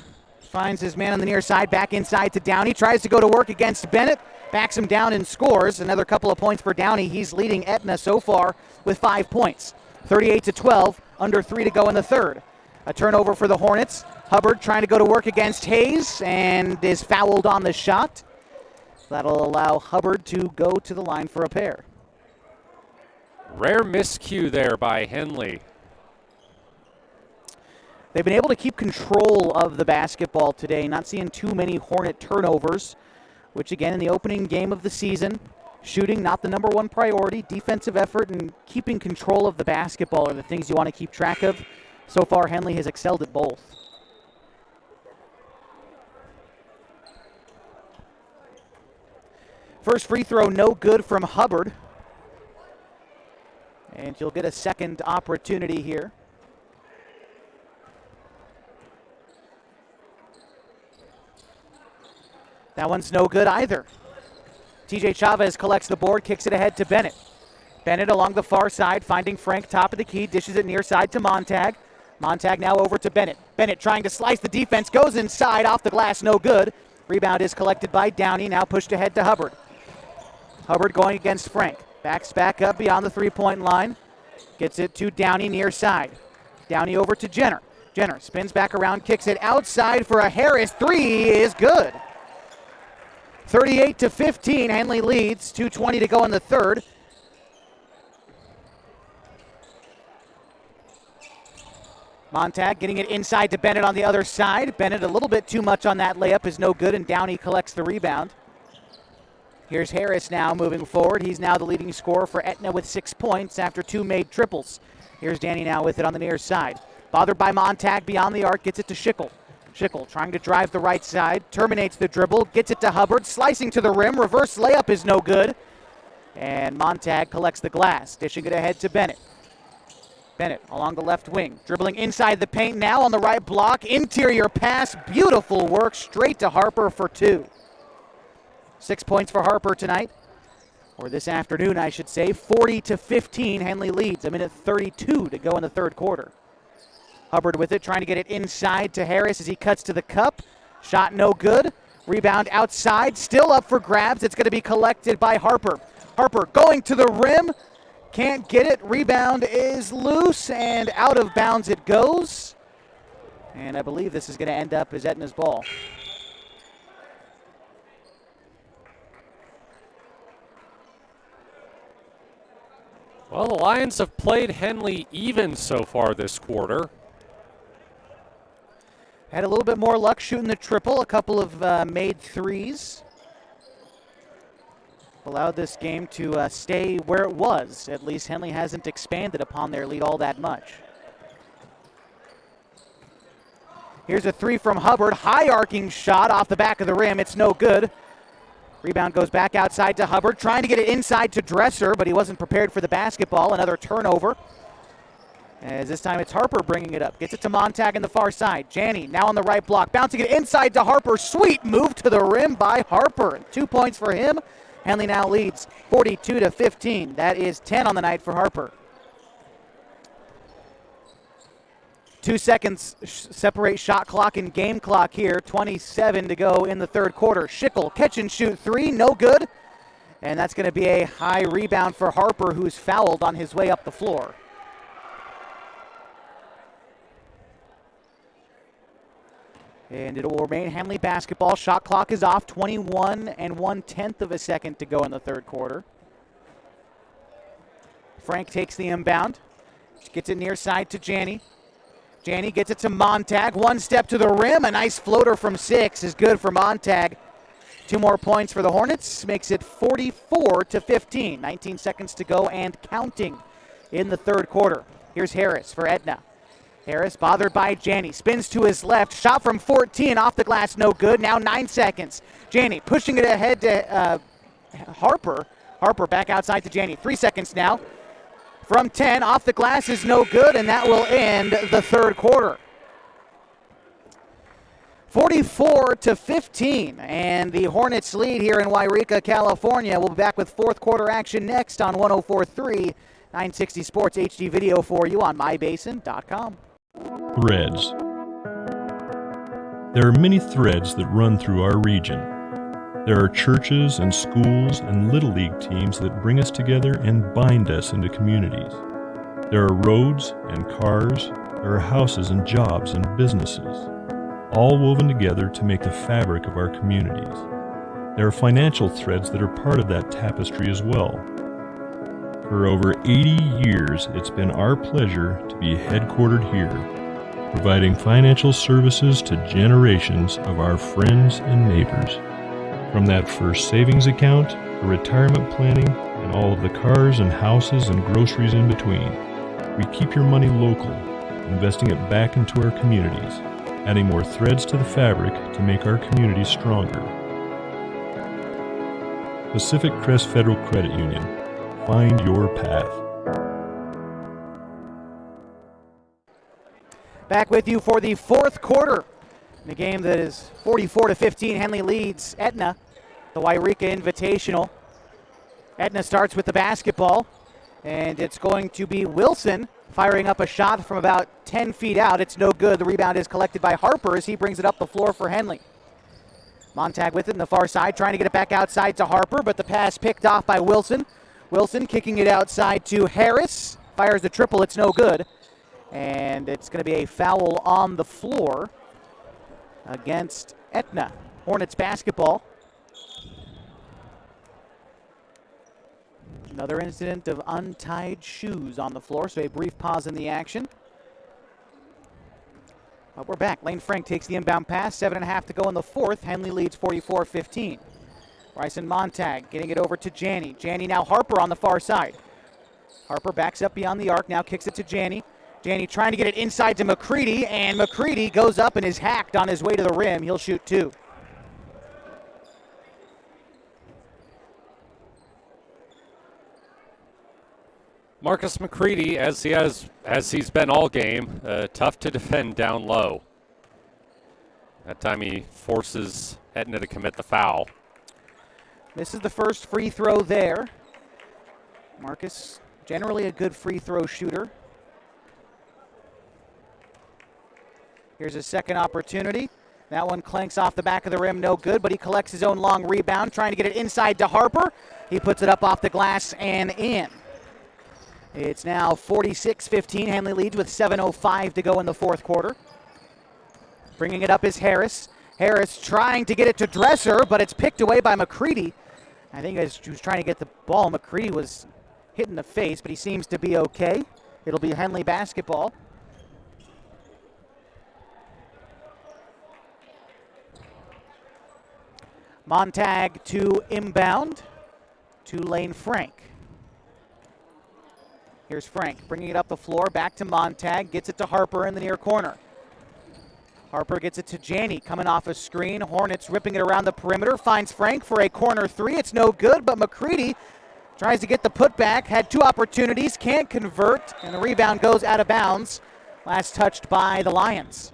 Finds his man on the near side, back inside to Downey. Tries to go to work against Bennett. Backs him down and scores. Another couple of points for Downey. He's leading Etna so far with 5 points. 38-12, under 3 to go in the third. A turnover for the Hornets. Hubbard trying to go to work against Hayes and is fouled on the shot. That'll allow Hubbard to go to the line for a pair. Rare miscue there by Henley. They've been able to keep control of the basketball today, not seeing too many Hornet turnovers, which again in the opening game of the season, shooting not the number one priority, defensive effort and keeping control of the basketball are the things you want to keep track of. So far, Henley has excelled at both. First free throw, no good from Hubbard. And you'll get a second opportunity here. That one's no good either. TJ Chavez collects the board, kicks it ahead to Bennett. Bennett along the far side, finding Frank top of the key, dishes it near side to Montag. Montag now over to Bennett. Bennett trying to slice the defense, goes inside, off the glass, no good. Rebound is collected by Downey, now pushed ahead to Hubbard. Hubbard going against Frank. Backs back up beyond the three-point line. Gets it to Downey near side. Downey over to Jenner. Jenner spins back around, kicks it outside for a Harris. Three is good. 38-15, Henley leads. 2:20 to go in the third. Montag getting it inside to Bennett on the other side. Bennett a little bit too much on that layup is no good, and Downey collects the rebound. Here's Harris now moving forward. He's now the leading scorer for Etna with 6 points after 2 made triples. Here's Danny now with it on the near side. Bothered by Montag beyond the arc, gets it to Schickel. Schickel trying to drive the right side, terminates the dribble, gets it to Hubbard, slicing to the rim, reverse layup is no good. And Montag collects the glass, dishing it ahead to Bennett. Bennett along the left wing, dribbling inside the paint now on the right block, interior pass, beautiful work, straight to Harper for 2. 6 points for Harper tonight, or this afternoon I should say. 40-15, Henley leads. A minute 32 to go in the third quarter. Hubbard with it, trying to get it inside to Harris as he cuts to the cup. Shot no good. Rebound outside, still up for grabs. It's going to be collected by Harper. Harper going to the rim, can't get it. Rebound is loose and out of bounds it goes. And I believe this is going to end up as Etna's ball. Well, the Lions have played Henley even so far this quarter. Had a little bit more luck shooting the triple, a couple of made threes. Allowed this game to stay where it was. At least Henley hasn't expanded upon their lead all that much. Here's a three from Hubbard. High arcing shot off the back of the rim. It's no good. Rebound goes back outside to Hubbard. Trying to get it inside to Dresser, but he wasn't prepared for the basketball. Another turnover. As this time it's Harper bringing it up. Gets it to Montag in the far side. Janney now on the right block. Bouncing it inside to Harper. Sweet move to the rim by Harper. 2 points for him. Henley now leads 42-15. That is 10 on the night for Harper. 2 seconds separate shot clock and game clock here. 27 to go in the third quarter. Schickel catch and shoot three. No good. And that's going to be a high rebound for Harper, who's fouled on his way up the floor. And it will remain Henley basketball. Shot clock is off. 21 1/10 of a second to go in the third quarter. Frank takes the inbound. Gets it near side to Janney. Janney gets it to Montag. One step to the rim. A nice floater from 6 is good for Montag. 2 more points for the Hornets. Makes it 44-15. 19 seconds to go and counting in the third quarter. Here's Harris for Etna. Harris bothered by Janney. Spins to his left. Shot from 14 off the glass. No good. Now 9 seconds. Janney pushing it ahead to Harper. Harper back outside to Janney. 3 seconds now. From 10, off the glass is no good, and that will end the third quarter. 44-15, and the Hornets lead here in Yreka, California. We'll be back with fourth quarter action next on 104.3 960 Sports HD video for you on mybasin.com. Threads. There are many threads that run through our region. There are churches and schools and Little League teams that bring us together and bind us into communities. There are roads and cars, there are houses and jobs and businesses, all woven together to make the fabric of our communities. There are financial threads that are part of that tapestry as well. For over 80 years, it's been our pleasure to be headquartered here, providing financial services to generations of our friends and neighbors. From that first savings account, to retirement planning, and all of the cars and houses and groceries in between, we keep your money local, investing it back into our communities, adding more threads to the fabric to make our communities stronger. Pacific Crest Federal Credit Union. Find your path. Back with you for the fourth quarter. In a game that is 44-15, Henley leads Etna, the Yreka Invitational. Etna starts with the basketball, and it's going to be Wilson firing up a shot from about 10 feet out. It's no good. The rebound is collected by Harper as he brings it up the floor for Henley. Montag with it in the far side, trying to get it back outside to Harper, but the pass picked off by Wilson. Wilson kicking it outside to Harris. Fires the triple. It's no good. And it's going to be a foul on the floor against Etna. Hornets basketball. Another incident of untied shoes on the floor, so a brief pause in the action. But we're back. Lane Frank takes the inbound pass. 7.5 to go in the fourth. Henley leads 44-15. Bryson Montag getting it over to Janney. Janney now Harper on the far side. Harper backs up beyond the arc, now kicks it to Janney. Janney trying to get it inside to McCready, and McCready goes up and is hacked on his way to the rim. He'll shoot 2. Marcus McCready, as he's been all game, tough to defend down low. That time he forces Etna to commit the foul. This is the first free throw there. Marcus, generally a good free throw shooter. Here's his second opportunity. That one clanks off the back of the rim, no good, but he collects his own long rebound, trying to get it inside to Harper. He puts it up off the glass and in. It's now 46-15. Henley leads with 7:05 to go in the fourth quarter. Bringing it up is Harris. Harris trying to get it to Dresser, but it's picked away by McCready. I think as he was trying to get the ball, McCready was hit in the face, but he seems to be okay. It'll be Henley basketball. Montag to inbound to Lane Frank. Here's Frank bringing it up the floor, back to Montag, gets it to Harper in the near corner. Harper gets it to Janney, coming off a screen. Hornets ripping it around the perimeter, finds Frank for a corner 3. It's no good, but McCready tries to get the putback, had 2 opportunities, can't convert, and the rebound goes out of bounds. Last touched by the Lions.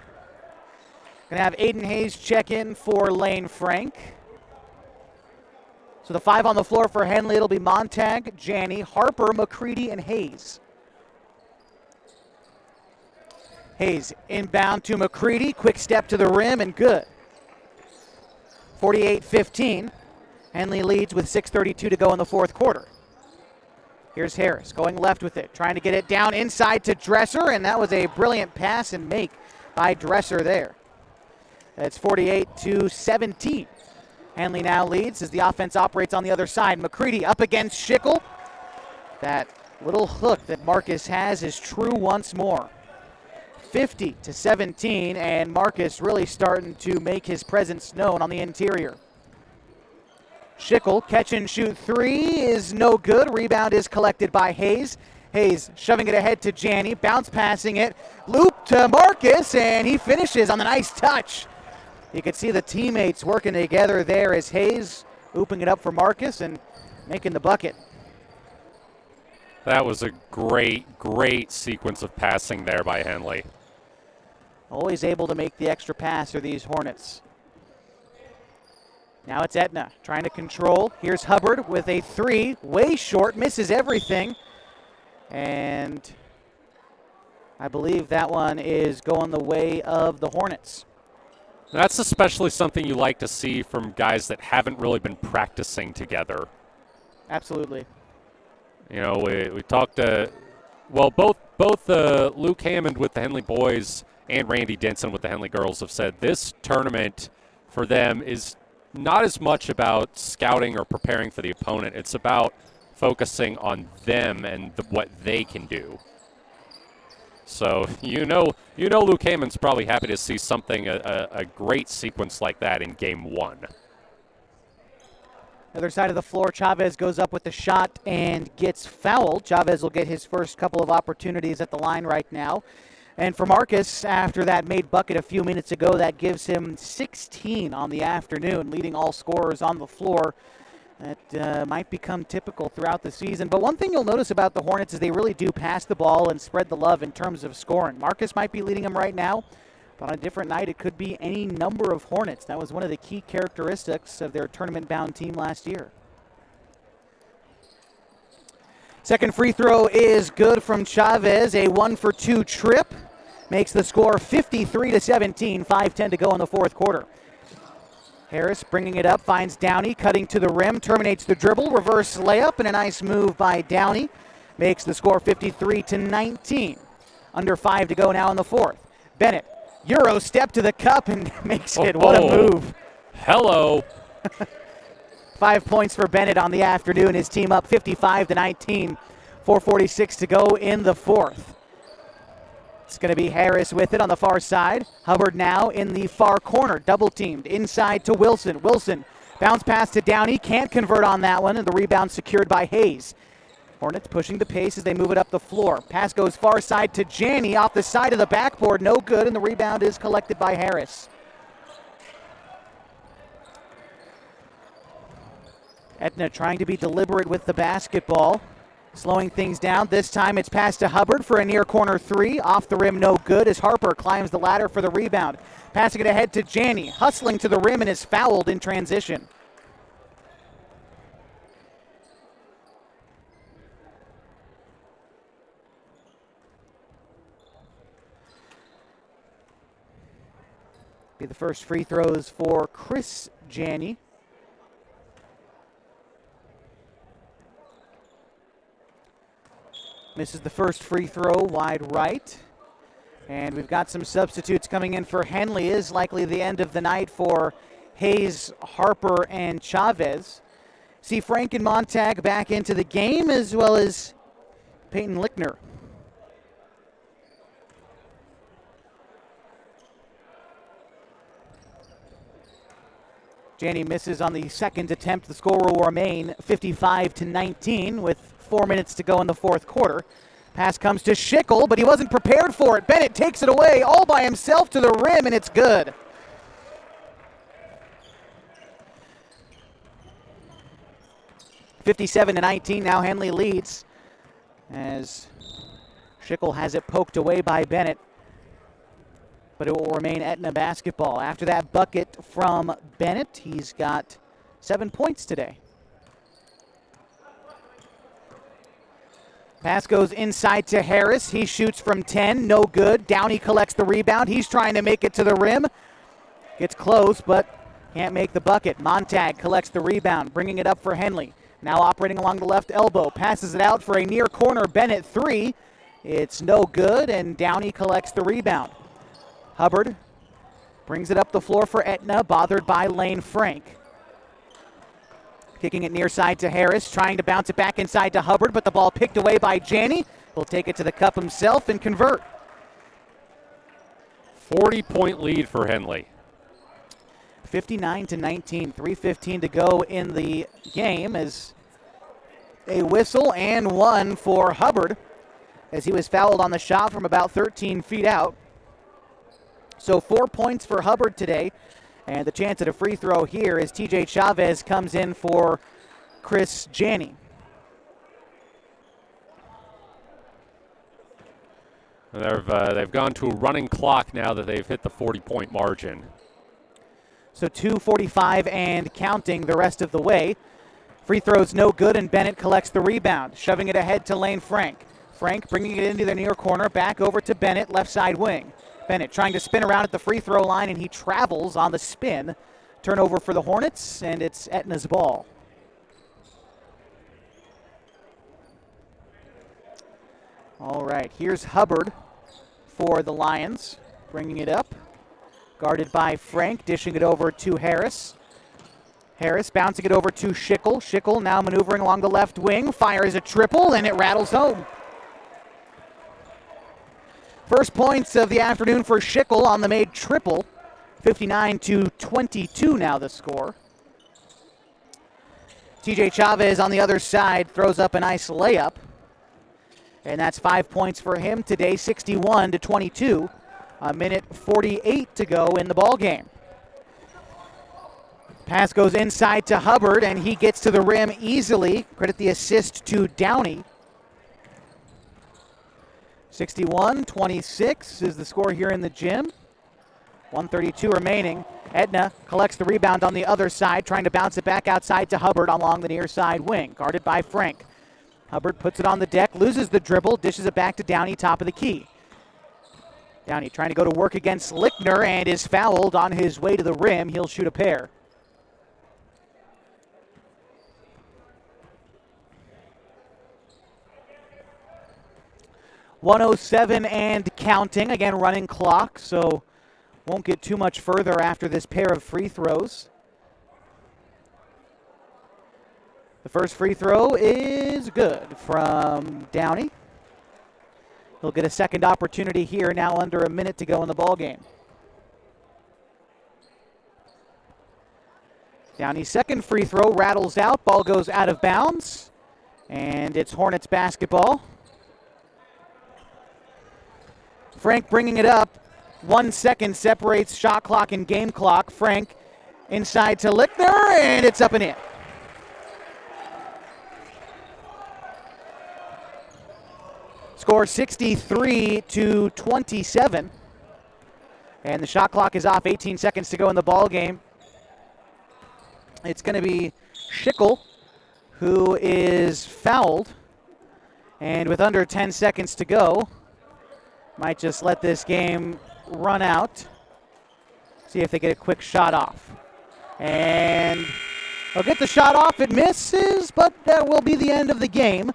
Gonna have Aiden Hayes check in for Lane Frank. So the 5 on the floor for Henley, it'll be Montag, Janney, Harper, McCready, and Hayes. Hayes inbound to McCready, quick step to the rim, and good. 48-15. Henley leads with 6:32 to go in the fourth quarter. Here's Harris going left with it, trying to get it down inside to Dresser, and that was a brilliant pass and make by Dresser there. That's 48-17. Henley now leads as the offense operates on the other side. McCready up against Schickel. That Little hook that Marcus has is true once more. 50-17, and Marcus really starting to make his presence known on the interior. Schickel, catch and shoot three is no good. Rebound is collected by Hayes. Hayes shoving it ahead to Janney, bounce passing it, loop to Marcus, and he finishes on the nice touch. You can see the teammates working together there as Hayes looping it up for Marcus and making the bucket. That was a great sequence of passing there by Henley. Always able to make the extra pass for these Hornets. Now it's Etna trying to control. Here's Hubbard with a three, way short, misses everything. And I believe that one is going the way of the Hornets. That's especially something you like to see from guys that haven't really been practicing together. Absolutely. You know, we talked both Luke Hammond with the Henley boys and Randy Denson with the Henley girls have said this tournament for them is not as much about scouting or preparing for the opponent. It's about focusing on them and what they can do. So you know Luke Hammond's probably happy to see something, a great sequence like that in game one. Other side of the floor, Chavez goes up with the shot and gets fouled. Chavez will get his first couple of opportunities at the line right now. And for Marcus, after that made bucket a few minutes ago, that gives him 16 on the afternoon, leading all scorers on the floor. That might become typical throughout the season. But one thing you'll notice about the Hornets is they really do pass the ball and spread the love in terms of scoring. Marcus might be leading them right now, but on a different night it could be any number of Hornets. That was one of the key characteristics of their tournament-bound team last year. Second free throw is good from Chavez. A 1-for-2 trip makes the score 53-17, 5:10 to go in the fourth quarter. Harris bringing it up, finds Downey, cutting to the rim, terminates the dribble, reverse layup, and a nice move by Downey. Makes the score 53-19. Under 5 to go now in the fourth. Bennett, Euro step to the cup and makes it. What a move. Hello. 5 points for Bennett on the afternoon. His team up 55-19. 4:46 to go in the fourth. It's going to be Harris with it on the far side. Hubbard now in the far corner, double teamed. Inside to Wilson. Wilson, bounce pass to Downey. Can't convert on that one, and the rebound secured by Hayes. Hornets pushing the pace as they move it up the floor. Pass goes far side to Janney off the side of the backboard. No good, and the rebound is collected by Harris. Etna trying to be deliberate with the basketball. Slowing things down. This time it's passed to Hubbard for a near corner three. Off the rim, no good as Harper climbs the ladder for the rebound. Passing it ahead to Janney. Hustling to the rim and is fouled in transition. Be the first free throws for Chris Janney. Misses the first free throw wide right. And we've got some substitutes coming in for Henley. Is likely the end of the night for Hayes, Harper, and Chavez. See Frank and Montag back into the game, as well as Peyton Lickner. Janney misses on the second attempt. The score will remain 55-19 with 4 minutes to go in the fourth quarter. Pass comes to Schickel, but he wasn't prepared for it. Bennett takes it away all by himself to the rim, and it's good. (57-19). Now Henley leads as Schickel has it poked away by Bennett. But it will remain Etna basketball. After that bucket from Bennett, he's got 7 points today. Pass goes inside to Harris. He shoots from 10, no good. Downey collects the rebound. He's trying to make it to the rim. Gets close, but can't make the bucket. Montag collects the rebound, bringing it up for Henley. Now operating along the left elbow. Passes it out for a near corner Bennett three. It's no good, and Downey collects the rebound. Hubbard brings it up the floor for Etna, bothered by Lane Frank. Kicking it near side to Harris, trying to bounce it back inside to Hubbard, but the ball picked away by Janney. He'll take it to the cup himself and convert. 40-point lead for Henley. 59-19, 3:15 to go in the game as a whistle and one for Hubbard as he was fouled on the shot from about 13 feet out. So 4 points for Hubbard today. And the chance at a free throw here as TJ Chavez comes in for Chris Janney. They've gone to a running clock now that they've hit the 40-point margin. So 2:45 and counting the rest of the way. Free throw's no good, and Bennett collects the rebound, shoving it ahead to Lane Frank. Frank bringing it into the near corner, back over to Bennett, left side wing. Bennett trying to spin around at the free throw line, and he travels on the spin. Turnover for the Hornets, and it's Etna's ball. All right, here's Hubbard for the Lions, bringing it up. Guarded by Frank, dishing it over to Harris. Harris bouncing it over to Schickel. Schickel now maneuvering along the left wing, fires a triple, and it rattles home. First points of the afternoon for Schickel on the made triple. 59-22 now the score. TJ Chavez on the other side throws up a nice layup. And that's 5 points for him today, 61-22. A minute 48 to go in the ball game. Pass goes inside to Hubbard, and he gets to the rim easily. Credit the assist to Downey. 61-26 is the score here in the gym. 1:32 remaining. Etna collects the rebound on the other side, trying to bounce it back outside to Hubbard along the near side wing, guarded by Frank. Hubbard puts it on the deck, loses the dribble, dishes it back to Downey, top of the key. Downey trying to go to work against Lichtner and is fouled on his way to the rim. He'll shoot a pair. .107 and counting. Again, running clock, so won't get too much further after this pair of free throws. The first free throw is good from Downey. He'll get a second opportunity here, now under a minute to go in the ball game. Downey's second free throw rattles out. Ball goes out of bounds, and it's Hornets basketball. Frank bringing it up. 1 second separates shot clock and game clock. Frank inside to Lichtner, and it's up and in. Score 63-27. And the shot clock is off. 18 seconds to go in the ball game. It's going to be Schickel who is fouled. And with under 10 seconds to go, might just let this game run out. See if they get a quick shot off. And they'll get the shot off. It misses, but that will be the end of the game.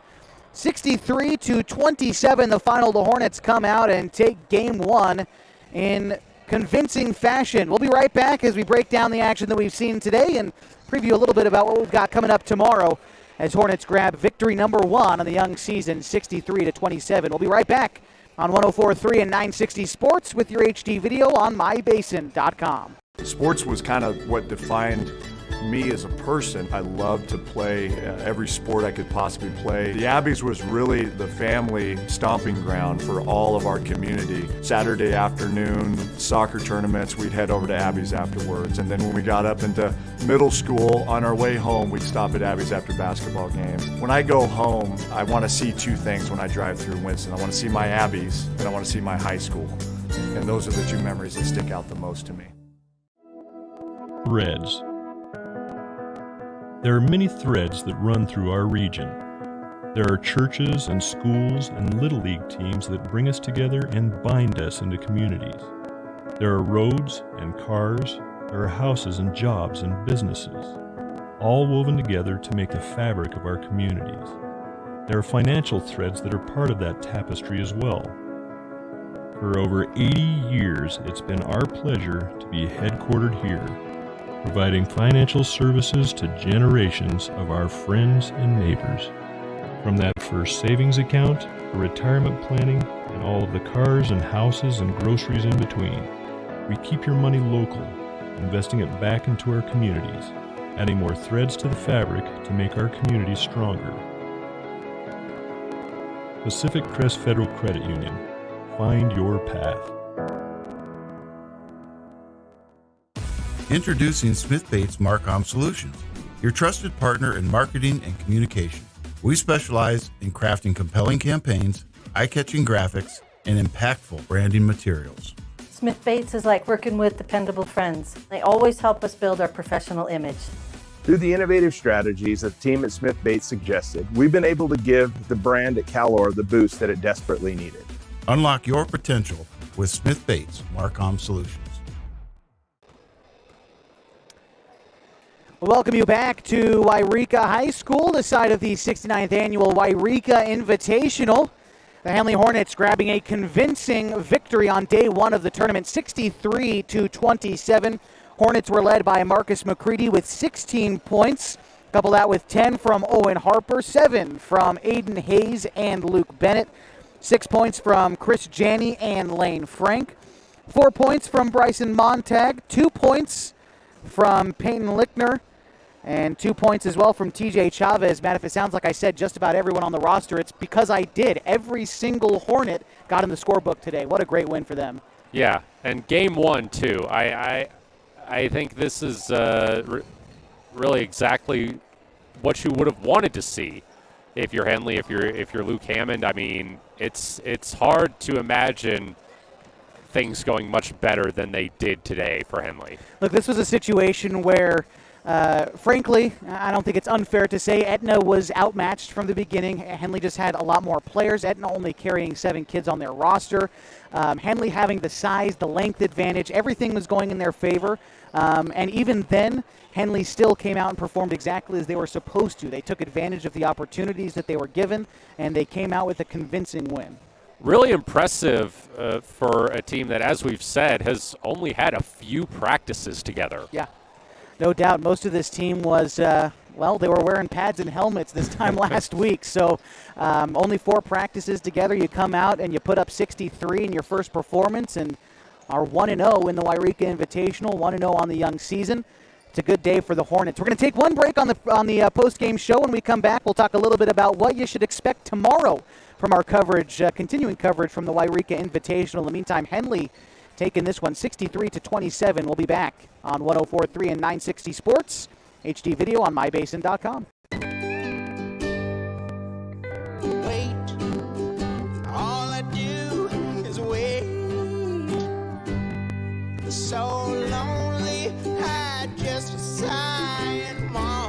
63-27 the final. The Hornets come out and take game one in convincing fashion. We'll be right back as we break down the action that we've seen today and preview a little bit about what we've got coming up tomorrow as Hornets grab victory number one on the young season, 63-27. We'll be right back on 104.3 and 960 Sports with your HD video on mybasin.com. Sports was kind of what defined me as a person. I loved to play every sport I could possibly play. The Abbeys was really the family stomping ground for all of our community. Saturday afternoon, soccer tournaments, we'd head over to Abbeys afterwards. And then when we got up into middle school, on our way home, we'd stop at Abbeys after basketball games. When I go home, I want to see two things when I drive through Winston. I want to see my Abbeys, and I want to see my high school. And those are the two memories that stick out the most to me. Threads. There are many threads that run through our region. There are churches and schools and Little League teams that bring us together and bind us into communities. There are roads and cars, there are houses and jobs and businesses, all woven together to make the fabric of our communities. There are financial threads that are part of that tapestry as well. For over 80 years, it's been our pleasure to be headquartered here, providing financial services to generations of our friends and neighbors. From that first savings account to retirement planning and all of the cars and houses and groceries in between, we keep your money local, investing it back into our communities, adding more threads to the fabric to make our communities stronger. Pacific Crest Federal Credit Union. Find your path. Introducing Smith Bates Marcom Solutions, your trusted partner in marketing and communication. We specialize in crafting compelling campaigns, eye-catching graphics, and impactful branding materials. Smith Bates is like working with dependable friends. They always help us build our professional image. Through the innovative strategies that the team at Smith Bates suggested, we've been able to give the brand at Calor the boost that it desperately needed. Unlock your potential with Smith Bates Marcom Solutions. Welcome you back to Yreka High School, the site of the 69th annual Yreka Invitational. The Henley Hornets grabbing a convincing victory on day one of the tournament, 63-27. Hornets were led by Marcus McCready with 16 points. Couple that with 10 from Owen Harper, 7 from Aiden Hayes and Luke Bennett, 6 points from Chris Janney and Lane Frank, 4 points from Bryson Montag, 2 points from Peyton Lickner, and 2 points as well from TJ Chavez. Matt, if it sounds like I said just about everyone on the roster, it's because I did. Every single Hornet got in the scorebook today. What a great win for them. Yeah, and game one, too. I think this is really exactly what you would have wanted to see if you're Henley, if you're Luke Hammond. I mean, it's hard to imagine things going much better than they did today for Henley. Look, this was a situation where, frankly, I don't think it's unfair to say Etna was outmatched from the beginning. Henley just had a lot more players. Etna only carrying 7 kids on their roster. Henley having the size, the length advantage, everything was going in their favor. And even then, Henley still came out and performed exactly as they were supposed to. They took advantage of the opportunities that they were given, and they came out with a convincing win. Really impressive for a team that, as we've said, has only had a few practices together. Yeah, no doubt. Most of this team was, they were wearing pads and helmets this time last week. So only 4 practices together. You come out and you put up 63 in your first performance and are 1-0 in the Yreka Invitational, 1-0 on the young season. It's a good day for the Hornets. We're going to take one break on the post-game show. When we come back, we'll talk a little bit about what you should expect tomorrow from our coverage, continuing coverage from the Yreka Invitational. In the meantime, Henley taking this one 63-27. We'll be back on 104.3 and 960 Sports. HD video on mybasin.com. Wait, all I do is wait. So lonely, I just sigh and moan.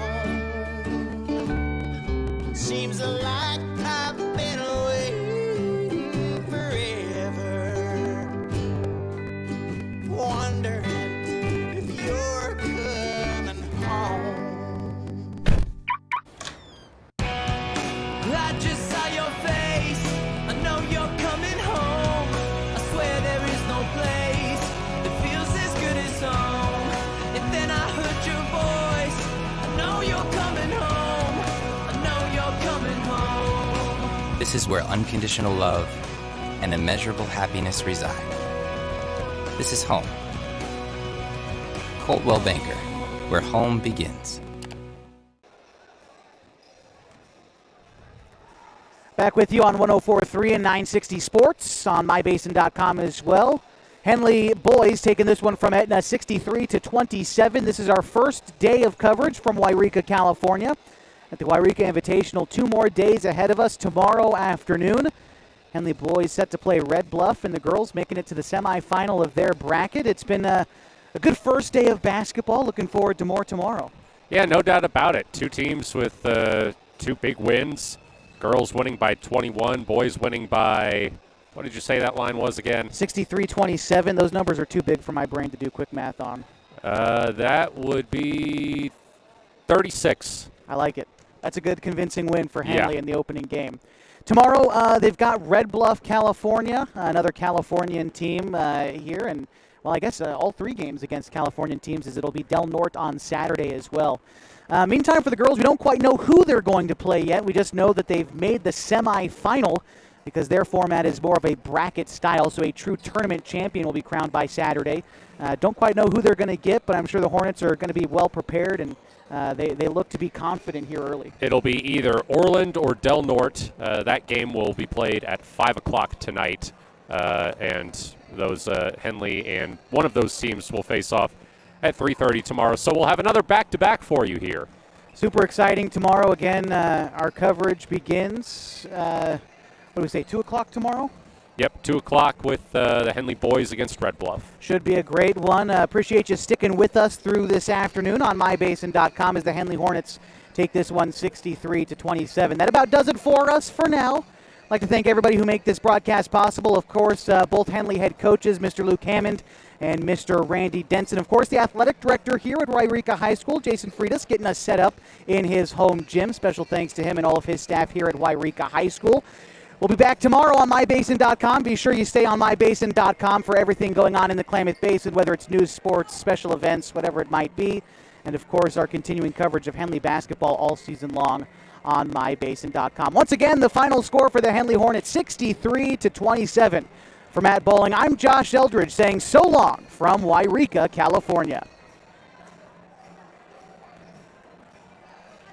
Seems like I've been waiting forever, wondering if you're coming home. I just saw your face, I know you're coming home. I swear there is no place that feels as good as home. And then I heard your voice, I know you're coming home. I know you're coming home. This is where unconditional love and immeasurable happiness reside. This is home. Coltwell Banker, where home begins. Back with you on 104.3 and 960 Sports, on mybasin.com as well. Henley boys taking this one from Etna 63-27. This is our first day of coverage from Yreka, California. At the Yreka Invitational, 2 more days ahead of us tomorrow afternoon. Henley boys set to play Red Bluff, and the girls making it to the semifinal of their bracket. It's been a good first day of basketball. Looking forward to more tomorrow. Yeah, no doubt about it. 2 teams with 2 big wins. Girls winning by 21, boys winning by, what did you say that line was again? 63-27. Those numbers are too big for my brain to do quick math on. That would be 36. I like it. That's a good convincing win for Henley in the opening game. Tomorrow, they've got Red Bluff, California, another Californian team here, and well, I guess all 3 games against Californian teams, as it'll be Del Norte on Saturday as well. Meantime, for the girls, we don't quite know who they're going to play yet. We just know that they've made the semifinal because their format is more of a bracket style, so a true tournament champion will be crowned by Saturday. Don't quite know who they're going to get, but I'm sure the Hornets are going to be well prepared, and they look to be confident here early. It'll be either Orland or Del Norte. That game will be played at 5 o'clock tonight, and those Henley and one of those teams will face off at 3:30 tomorrow. So we'll have another back-to-back for you here. Super exciting tomorrow. Again, our coverage begins, what do we say, 2 o'clock tomorrow? Yep, 2 o'clock with the Henley boys against Red Bluff. Should be a great one. Appreciate you sticking with us through this afternoon on mybasin.com as the Henley Hornets take this one 63-27. That about does it for us for now. I'd like to thank everybody who make this broadcast possible. Of course, both Henley head coaches, Mr. Luke Hammond and Mr. Randy Denson. Of course, the athletic director here at Yreka High School, Jason Freitas, getting us set up in his home gym. Special thanks to him and all of his staff here at Yreka High School. We'll be back tomorrow on mybasin.com. Be sure you stay on mybasin.com for everything going on in the Klamath Basin, whether it's news, sports, special events, whatever it might be. And, of course, our continuing coverage of Henley basketball all season long on mybasin.com. Once again, the final score for the Henley Hornets, 63-27. For Matt Bowling, I'm Josh Eldredge saying so long from Yreka, California.